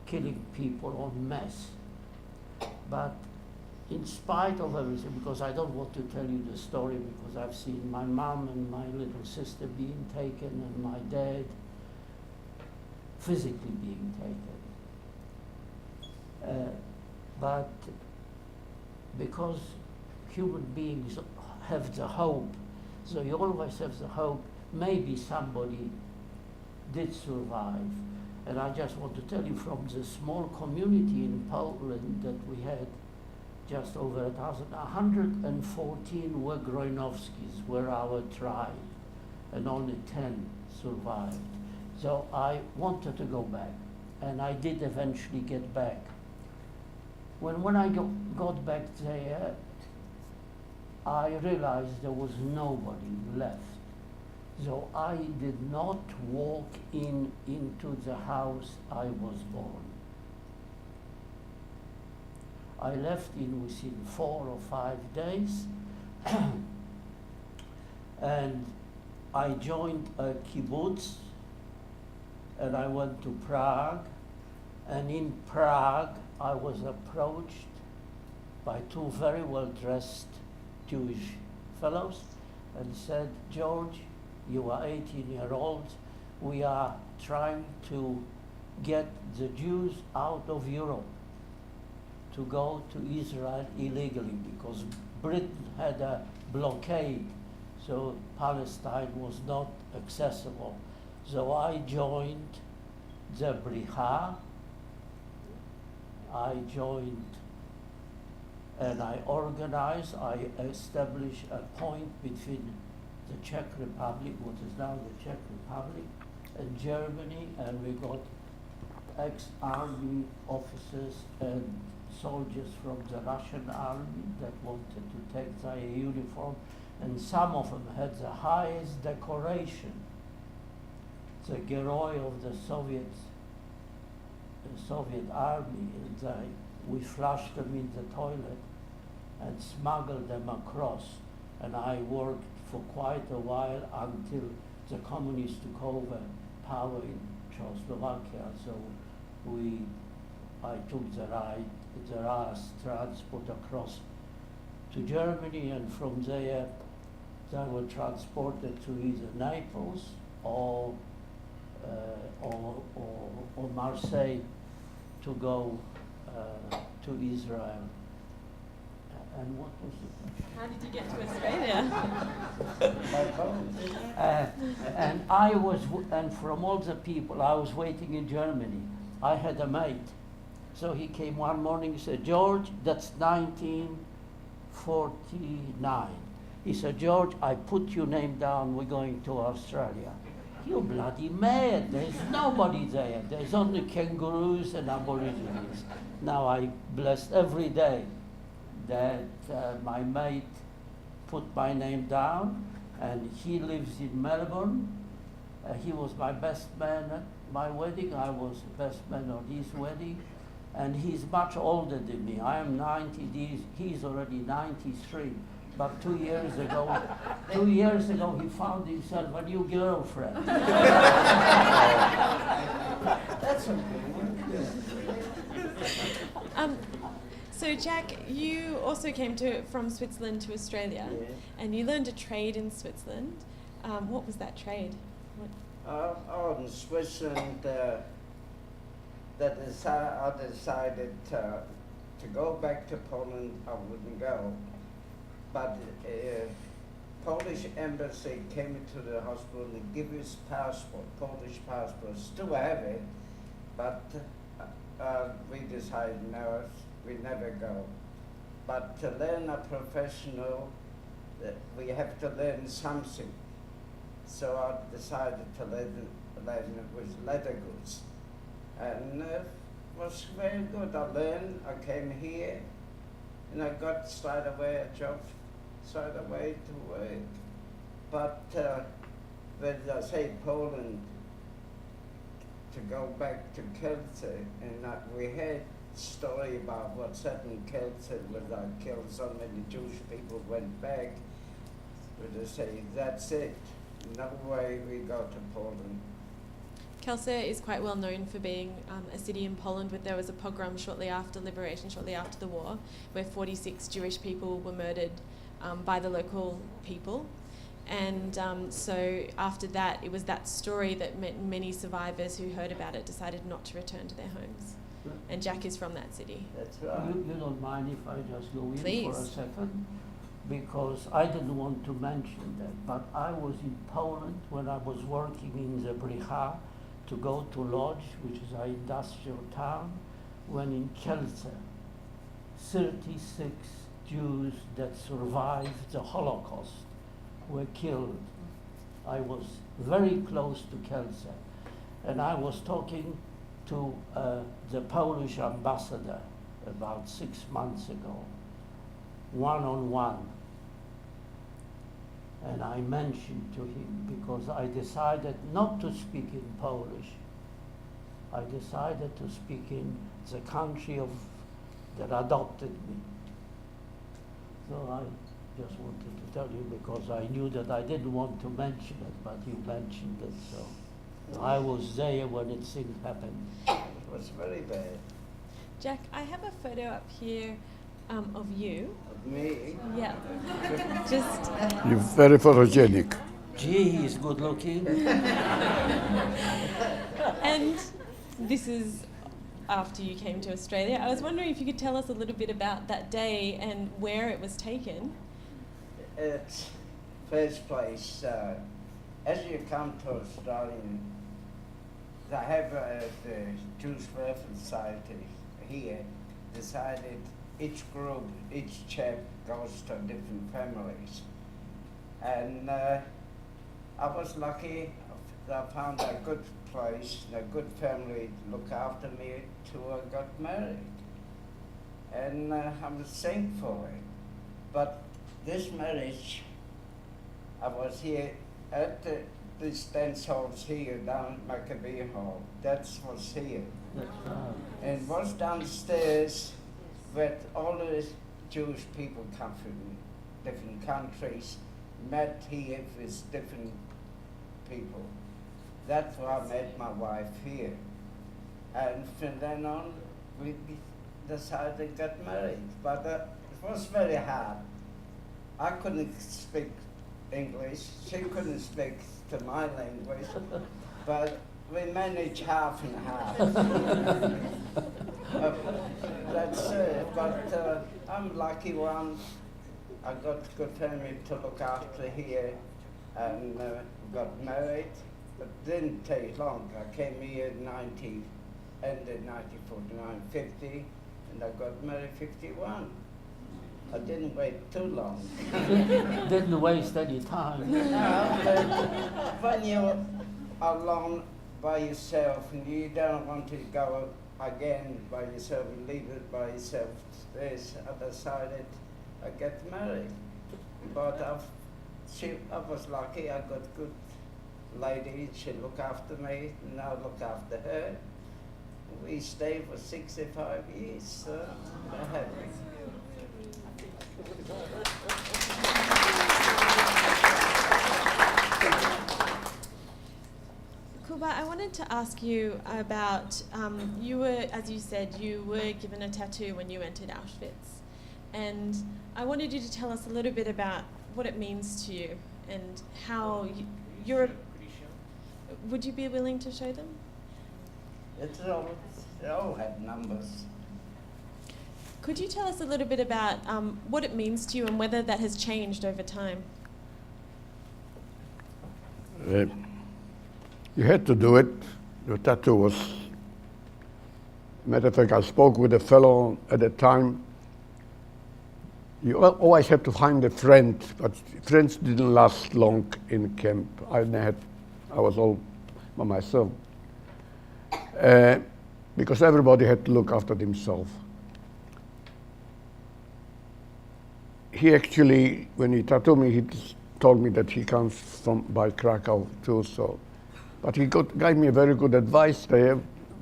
killing people en masse. But in spite of everything, because I don't want to tell you the story, because I've seen my mom and my little sister being taken and my dad physically being taken. But because human beings have the hope, so you always have the hope, maybe somebody did survive. And I just want to tell you, from the small community in Poland that we had, just over 1,000, 114 were Grojnowskis, were our tribe, and only 10 survived. So I wanted to go back, and I did eventually get back. When I got back there, I realized there was nobody left. So I did not walk into the house I was born. I left within 4 or 5 days, and I joined a kibbutz, and I went to Prague, and in Prague I was approached by 2 very well-dressed Jewish fellows and said, George, you are 18-year-old, we are trying to get the Jews out of Europe to go to Israel illegally, because Britain had a blockade, so Palestine was not accessible. So I joined the Bricha, I joined and I organized, I established a point between the Czech Republic, what is now the Czech Republic, and Germany, and we got ex-army officers and soldiers from the Russian army that wanted to take their uniform, and some of them had the highest decoration, the Heroi of the Soviet Soviet army, and we flushed them in the toilet and smuggled them across. And I worked for quite a while until the communists took over power in Czechoslovakia. So I took the RAS transport across to Germany, and from there they were transported to either Naples or Marseille to go to Israel. And what was the question? How did you get to Australia? My phone. And and from all the people, I was waiting in Germany. I had a mate. So he came one morning, he said, George, that's 1949. He said, George, I put your name down, we're going to Australia. You bloody mad, there's nobody there. There's only kangaroos and aborigines. Now I blessed every day that my mate put my name down, and he lives in Melbourne. He was my best man at my wedding. I was the best man at his wedding. And he's much older than me. I am 90, he's already 93. But 2 years ago, he found himself a new girlfriend. That's okay. So Jack, you also came from Switzerland to Australia, Yeah. and you learned a trade in Switzerland. What was that trade? In Switzerland, I decided to go back to Poland. I wouldn't go, but Polish embassy came to the hospital and gave us passport, Polish passport. Still have it, but we decided no, we never go. But to learn a professional, we have to learn something. So I decided to learn with leather goods. And it was very good. I learned, I came here, and I got straight away a job, straight away to work. But when I say Poland, to go back to Kielce, and we had story about what's happened in Kielce, when I killed so many Jewish people, went back, but they say, that's it. No way we go to Poland. Kielce is quite well known for being a city in Poland where there was a pogrom shortly after liberation, shortly after the war, where 46 Jewish people were murdered by the local people. And so after that, it was that story that many survivors who heard about it decided not to return to their homes. And Jack is from that city. That's right. You don't mind if I just go in Please. for a second? Because I didn't want to mention that, but I was in Poland when I was working in the Brycha to go to Lodz, which is an industrial town, when in Kielce, 36 Jews that survived the Holocaust were killed. I was very close to Kielce, and I was talking to the Polish ambassador about 6 months ago, one-on-one. And I mentioned to him, because I decided not to speak in Polish. I decided to speak in the country that adopted me. So I just wanted to tell you, because I knew that I didn't want to mention it, but you mentioned it, so I was there when it thing happened. It was very bad. Jack, I have a photo up here of you. Of me. Yeah. Just You're very photogenic. Gee, he's good looking. and this is after you came to Australia. I was wondering if you could tell us a little bit about that day and where it was taken. It's first place, as you come to Australia, they have the Jewish Welfare Society here decided each group, each chap goes to different families. And I was lucky that I found a good place, a good family to look after me till I got married. And I'm thankful for it. But this marriage, I was here at this dance halls here down at Maccabee Hall. That's what's here. That's right. And what's downstairs, where all the Jewish people come from different countries, met here with different people. That's where I met my wife here. And from then on, we decided to get married. But it was very hard. I couldn't speak English. She couldn't speak to my language. But we managed half and half. That's it. But I'm lucky one. I got a good family to look after here and got married. It didn't take long. I came here in ended 1949, 50, and I got married 51. I didn't wait too long. Didn't waste any time. No, but when you're alone by yourself and you don't want to go again by yourself and leave it by yourself, I decided I'd get married. But I was lucky. I got good lady. She looked after me, and I look after her. We stayed for 65 years, so I'm happy. Kuba, I wanted to ask you about, you were, as you said, you were given a tattoo when you entered Auschwitz. And I wanted you to tell us a little bit about what it means to you and how you're... Would you be willing to show them? They all had numbers. Could you tell us a little bit about what it means to you and whether that has changed over time? You had to do it. The tattoo was... Matter of fact, I spoke with a fellow at the time. You always had to find a friend, but friends didn't last long in camp. I was all by myself. Because everybody had to look after himself. He actually, when he tattooed me, he told me that he comes by Krakow too, so. But he gave me a very good advice there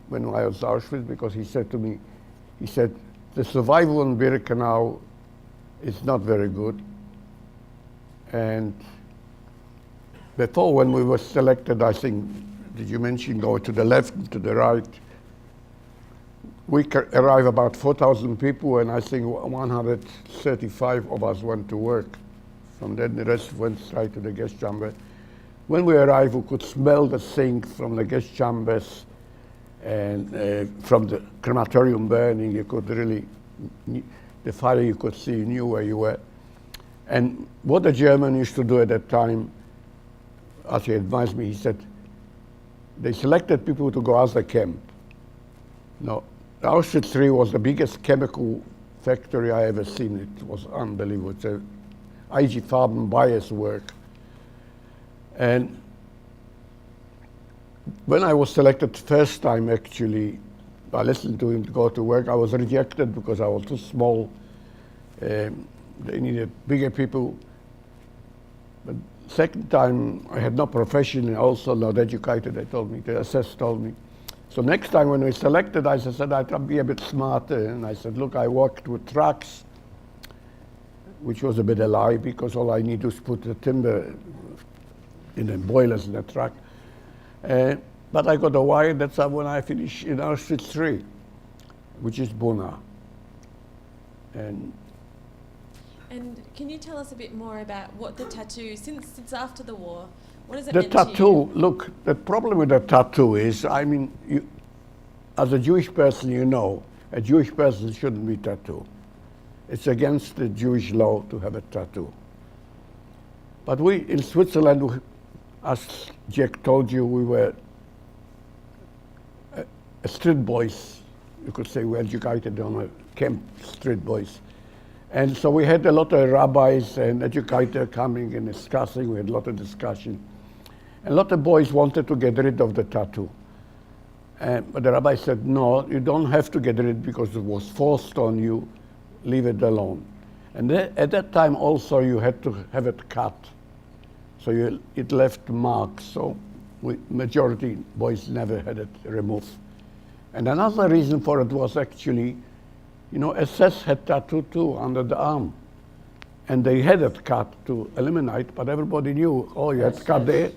when I was at Auschwitz, because he said to me, the survival in Birkenau is not very good. And before, when we were selected, I think, did you mention go to the left and to the right? We arrived about 4,000 people, and I think 135 of us went to work. From then, the rest went straight to the gas chamber. When we arrived, we could smell the sink from the gas chambers and from the crematorium burning. You could really, the fire you could see, you knew where you were. And what the German used to do at that time, as he advised me, he said, they selected people to go out of the camp. No, Auschwitz III was the biggest chemical factory I ever seen. It was unbelievable. It's a IG Farben bias work. And when I was selected first time, actually, I listened to him to go to work. I was rejected because I was too small. They needed bigger people. But second time, I had no profession and also not educated, they told me, the SS told me. So next time when we selected, I said I'd be a bit smarter. And I said, look, I worked with trucks, which was a bit a lie, because all I need is put the timber in the boilers in the truck. But I got a wire, that's when I finished in Auschwitz III, which is Buna. And can you tell us a bit more about what the tattoo, since after the war, what does it the mean to you? tattoo, look, the problem with the tattoo is, I mean, as a Jewish person, you know, a Jewish person shouldn't be tattooed. It's against the Jewish law to have a tattoo. But we, in Switzerland, as Jack told you, we were street boys. You could say we were educated on a camp, street boys. And so we had a lot of rabbis and educators coming and discussing. We had a lot of discussion. And a lot of boys wanted to get rid of the tattoo. But the rabbi said, no, you don't have to get rid because it was forced on you. Leave it alone. And at that time also you had to have it cut. So it left marks. So majority boys never had it removed. And another reason for it was actually, SS had tattoo too under the arm. And they had it cut to eliminate, but everybody knew, oh, you had to cut there.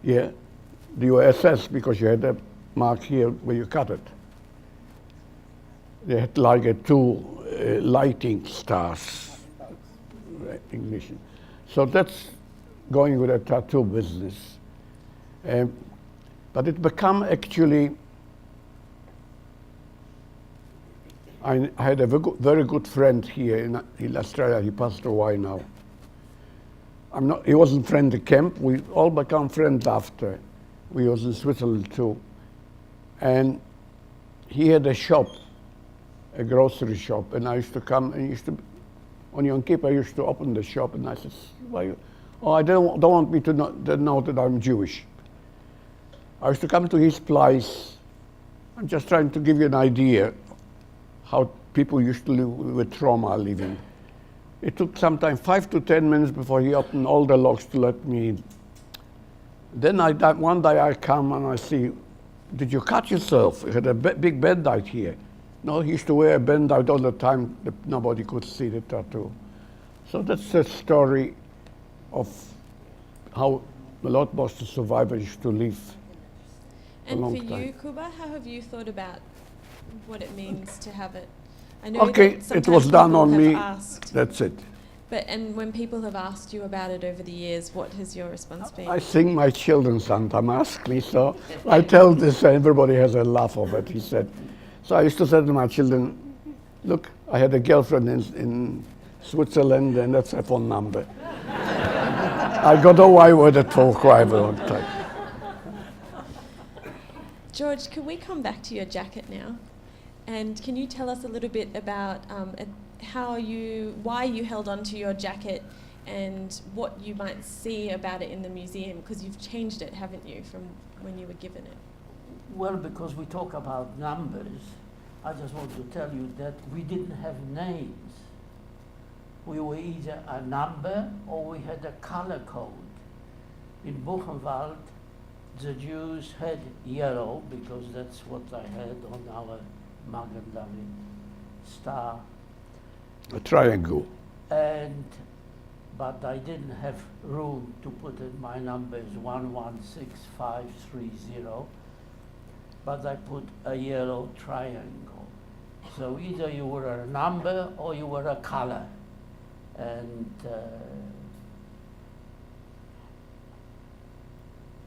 Yeah, you were SS because you had a mark here where you cut it. They had like two lighting stars, ignition. So that's going with a tattoo business. But it became actually, I had a very good friend here in Australia. He passed away now. He wasn't friend at camp. We all become friends after. We was in Switzerland too. And he had a shop, a grocery shop, and I used to come and on Yom Kippur I used to open the shop, and I said, "Why? Oh, I don't want me to know that I'm Jewish." I used to come to his place. I'm just trying to give you an idea how people used to live with trauma living. It took sometimes 5 to 10 minutes before he opened all the locks to let me in. Then one day I come and I see, did you cut yourself? You had a big band-aid here. No, he used to wear a band-aid all the time that nobody could see the tattoo. So that's the story of how a lot most of the survivors used to live. And for time. you, Kuba, how have you thought about what it means to have it? I know Okay, that it was sometimes done people on have me. asked, That's it. and when people have asked you about it over the years, what has your response been? I think my children sometimes ask me, so I tell this, and everybody has a laugh of it, he said. So I used to say to my children, look, I had a girlfriend in Switzerland, and that's her phone number. I got away with it for quite a long time. George, can we come back to your jacket now? And can you tell us a little bit about why you held on to your jacket and what you might see about it in the museum? Because you've changed it, haven't you, from when you were given it? Well, because we talk about numbers, I just want to tell you that we didn't have names. We were either a number or we had a color code. In Buchenwald, the Jews had yellow because that's what I had on our Magen David star. A triangle. But I didn't have room to put in my numbers 116530, but I put a yellow triangle. So either you were a number or you were a color. And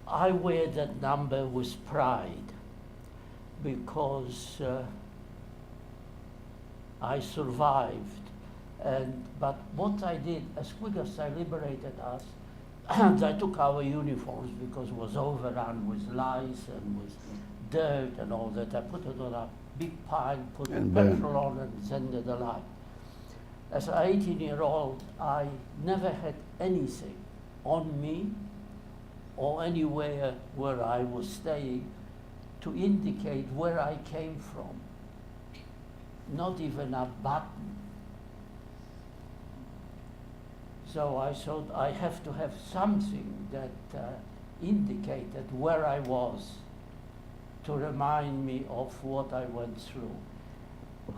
I wear that number with pride because I survived. But what I did, as quick as I liberated us, I took our uniforms because it was overrun with lice and with dirt and all that. I put it on a big pile, put petrol on and sent it alive. As an 18-year-old, I never had anything on me or anywhere where I was staying to indicate where I came from. Not even a button. So I thought I have to have something that indicated where I was to remind me of what I went through.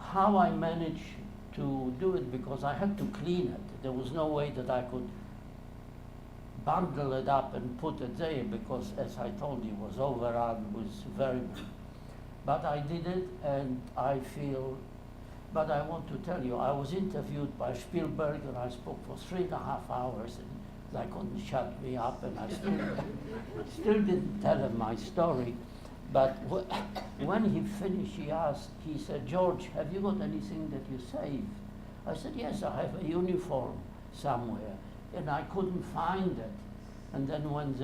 How I managed to do it, because I had to clean it. There was no way that I could bundle it up and put it there because, as I told you, it was overrun with vermin. But I did it, and I feel. But I want to tell you, I was interviewed by Spielberg, and I spoke for 3.5 hours, and they couldn't shut me up, and I still didn't tell him my story. But when he finished, he said, George, have you got anything that you saved? I said, yes, I have a uniform somewhere, and I couldn't find it. And then when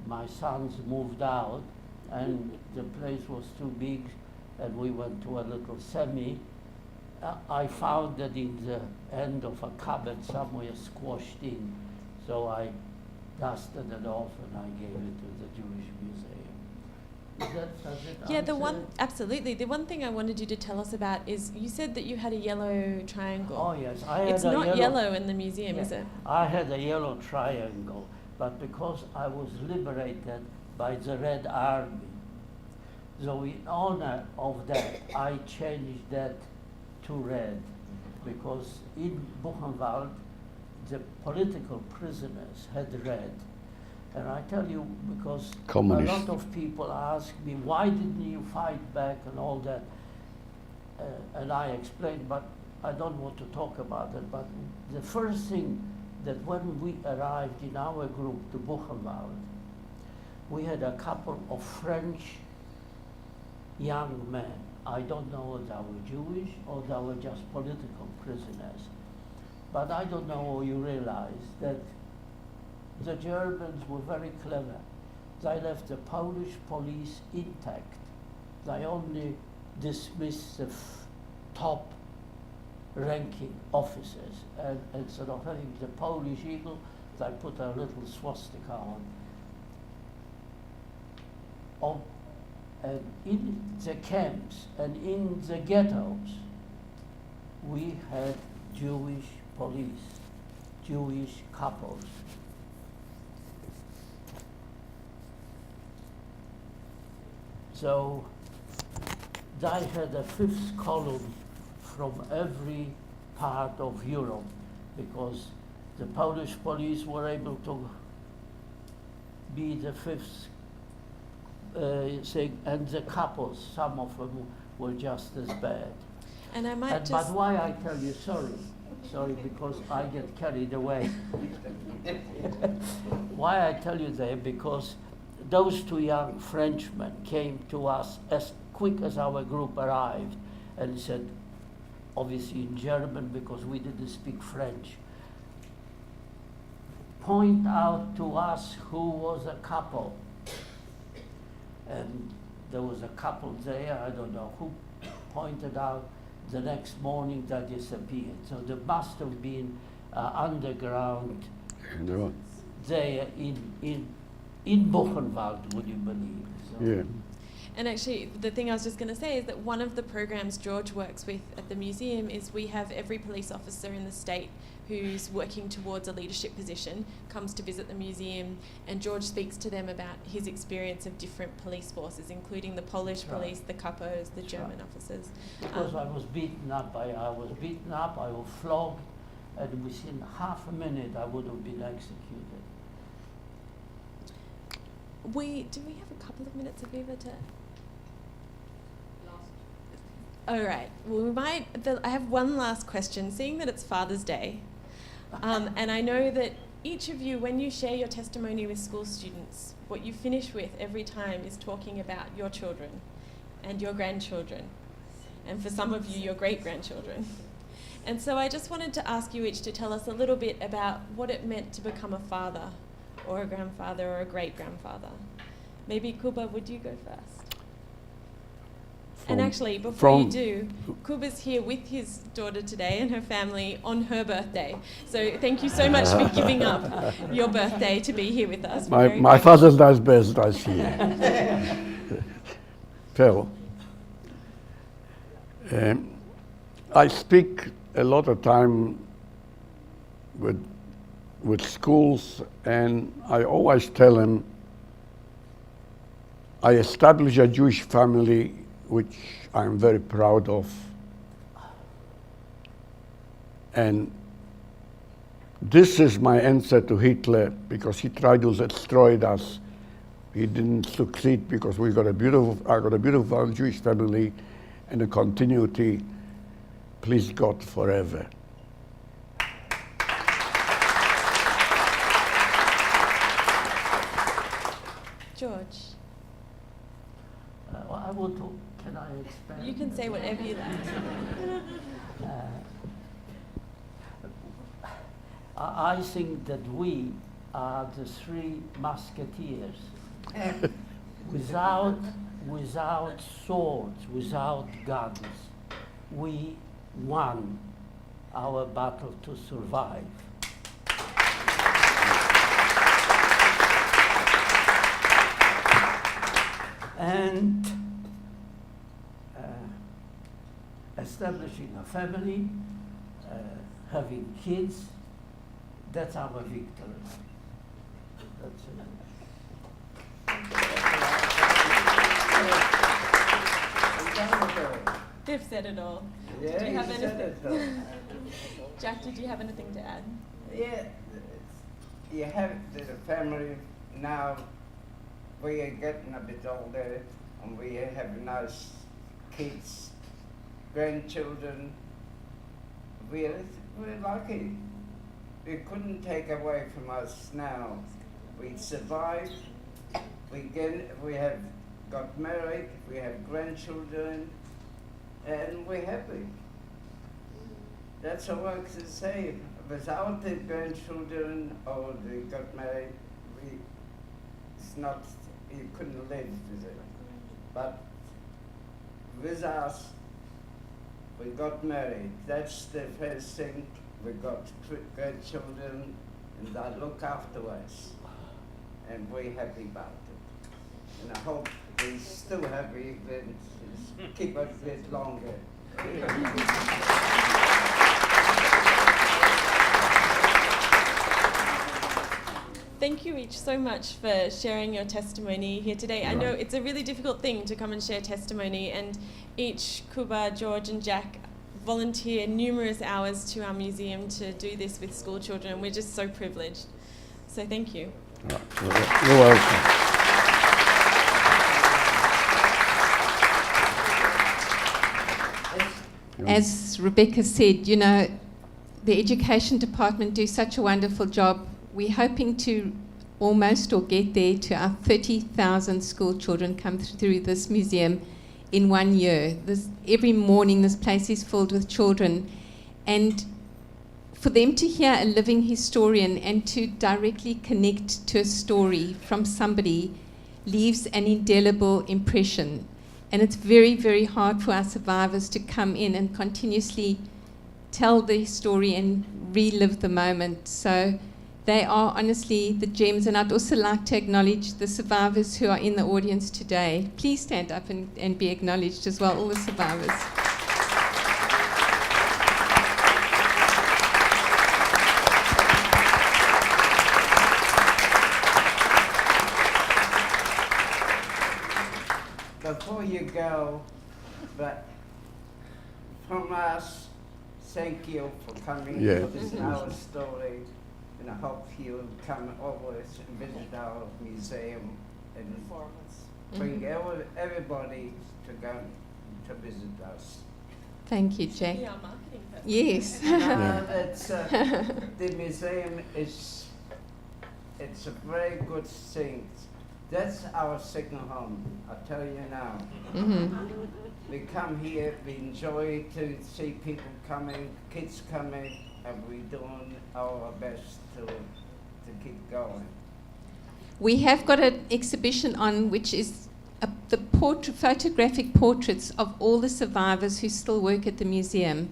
my sons moved out, and the place was too big, and we went to a little semi, I found it in the end of a cupboard somewhere squashed in. So I dusted it off and I gave it to the Jewish Museum. Does it answer? Absolutely. The one thing I wanted you to tell us about is you said that you had a yellow triangle. Oh yes, I had it's not yellow in the museum, is it? I had a yellow triangle, but because I was liberated by the Red Army. So in honor of that, I changed that to red, because in Buchenwald, the political prisoners had red. And I tell you, because Communist. a lot of people ask me, why didn't you fight back and all that? And I explained, but I don't want to talk about it. But the first thing that when we arrived in our group to Buchenwald, we had a couple of French young men. I don't know if they were Jewish or they were just political prisoners. But I don't know, you realize that the Germans were very clever. They left the Polish police intact. They only dismissed the top ranking officers. And instead of having the Polish eagle, they put a little swastika on. And in the camps and in the ghettos, we had Jewish police, Jewish couples. So they had a fifth column from every part of Europe, because the Polish police were able to be the fifth thing, and the couples, some of them were just as bad. And I might just... But why I tell you, sorry, because I get carried away. Why I tell you that, because those two young Frenchmen came to us as quick as our group arrived and said, obviously in German, because we didn't speak French, point out to us who was a couple. And there was a couple there, I don't know who pointed out. The next morning they disappeared. So there must have been underground there in Buchenwald, would you believe? So. Yeah. And actually, the thing I was just going to say is that one of the programs George works with at the museum is we have every police officer in the state who's working towards a leadership position comes to visit the museum, and George speaks to them about his experience of different police forces, including the Polish police, the Kapos, the German officers. Because I was beaten up, I was flogged, and within half a minute I would have been executed. Do we have a couple of minutes, Aviva, to... All right. Well, we might. I have one last question. Seeing that it's Father's Day, and I know that each of you, when you share your testimony with school students, what you finish with every time is talking about your children and your grandchildren, and for some of you, your great-grandchildren. And so I just wanted to ask you each to tell us a little bit about what it meant to become a father, or a grandfather, or a great-grandfather. Maybe Kuba, would you go first? And actually, before you do, Kuba's here with his daughter today and her family on her birthday. So thank you so much for giving up your birthday to be here with us. My Father's Day's birthday is here. Phil, I speak a lot of time with schools, and I always tell them I established a Jewish family which I'm very proud of. And this is my answer to Hitler, because he tried to destroy us. He didn't succeed because I got a beautiful Jewish family, and the continuity, please God, forever. George. I want to, can I expand? You can say whatever you like. I think that we are the three musketeers. Without swords, without guns, we won our battle to survive. And establishing a family, having kids, that's our victory. That's it. They've said it all. Yeah, Do you have he said anything? it all. Jack, did you have anything to add? Yeah, you have the family now. We are getting a bit older, and we have nice kids, grandchildren. We're lucky. It couldn't take away from us now. We survived. We have got married. We have grandchildren, and we're happy. That's all I can say. Without the grandchildren or they got married, it's not, you couldn't live with it. But with us, we got married. That's the first thing. We got grandchildren, and they look after us. And we're happy about it. And I hope we're still happy, then keep us a bit longer. Thank you each so much for sharing your testimony here today. I know it's a really difficult thing to come and share testimony, and each Kuba, George and Jack volunteer numerous hours to our museum to do this with school children, and we're just so privileged. So thank you. You're welcome. As Rebecca said, you know, the education department do such a wonderful job. We're hoping to almost or get there to our 30,000 school children come through this museum in 1 year. Every morning this place is filled with children, and for them to hear a living historian and to directly connect to a story from somebody leaves an indelible impression. And it's very, very hard for our survivors to come in and continuously tell the story and relive the moment. So they are honestly the gems, and I'd also like to acknowledge the survivors who are in the audience today. Please stand up and be acknowledged as well, all the survivors. Before you go, but from us, thank you for coming Yeah. to this our story, and I hope you'll come over and visit our museum and bring everybody to go to visit us. Thank you, Jack. Be our marketing person. Yes. That's, the museum it's a very good thing. That's our second home, I tell you now. We come here, we enjoy to see people coming, kids coming, and we're doing our best to keep going. We have got an exhibition on which is the photographic portraits of all the survivors who still work at the museum.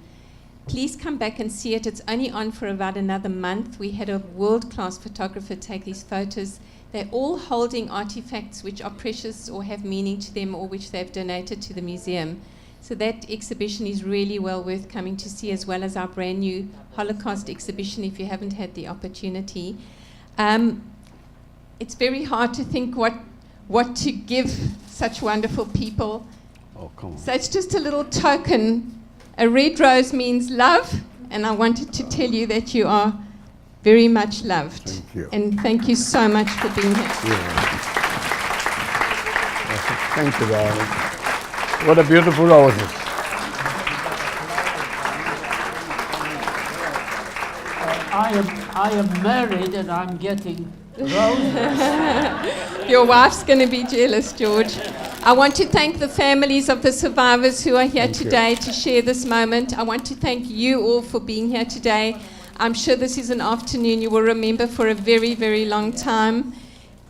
Please come back and see it. It's only on for about another month. We had a world-class photographer take these photos. They're all holding artifacts which are precious or have meaning to them or which they've donated to the museum. So that exhibition is really well worth coming to see, as well as our brand new Holocaust exhibition if you haven't had the opportunity. It's very hard to think what to give such wonderful people. Oh, come on. So it's just a little token. A red rose means love, and I wanted to tell you that you are very much loved. Thank you. And thank you so much for being here. Thank you, darling. What a beautiful roses. I am married and I'm getting roses. Your wife's going to be jealous, George. I want to thank the families of the survivors who are here today to share this moment. I want to thank you all for being here today. I'm sure this is an afternoon you will remember for a very, very long time.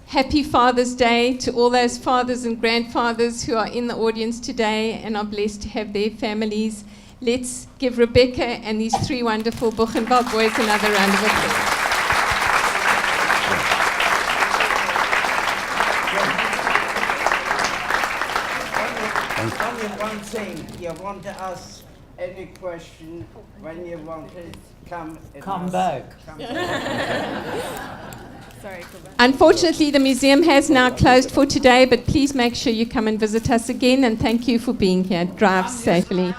Happy Father's Day to all those fathers and grandfathers who are in the audience today and are blessed to have their families. Let's give Rebecca and these three wonderful Buchenwald boys another round of applause. Only one thing, you want to ask any question when you want to come and Come ask. back. Come back. Sorry, Kuba. Unfortunately, the museum has now closed for today, but please make sure you come and visit us again, and thank you for being here. Drive safely.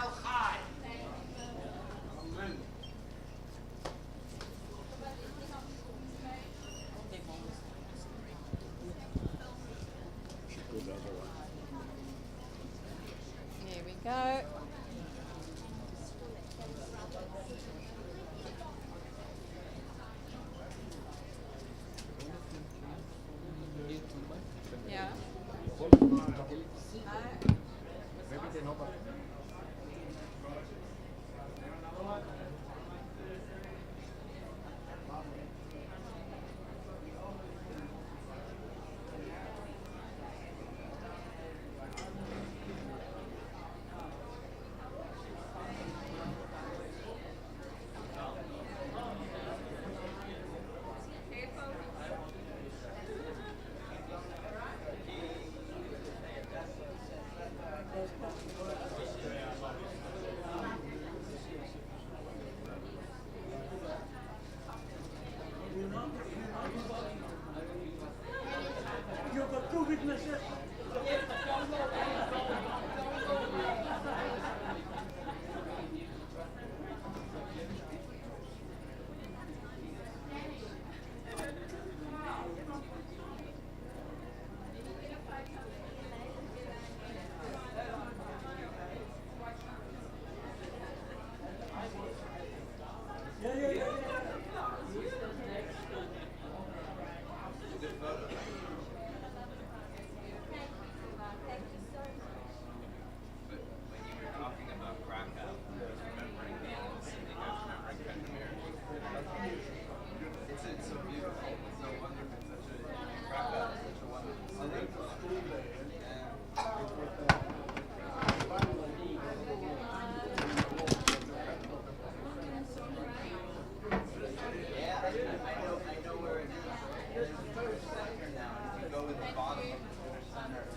There we go. Yeah. Go in the bottom of the center.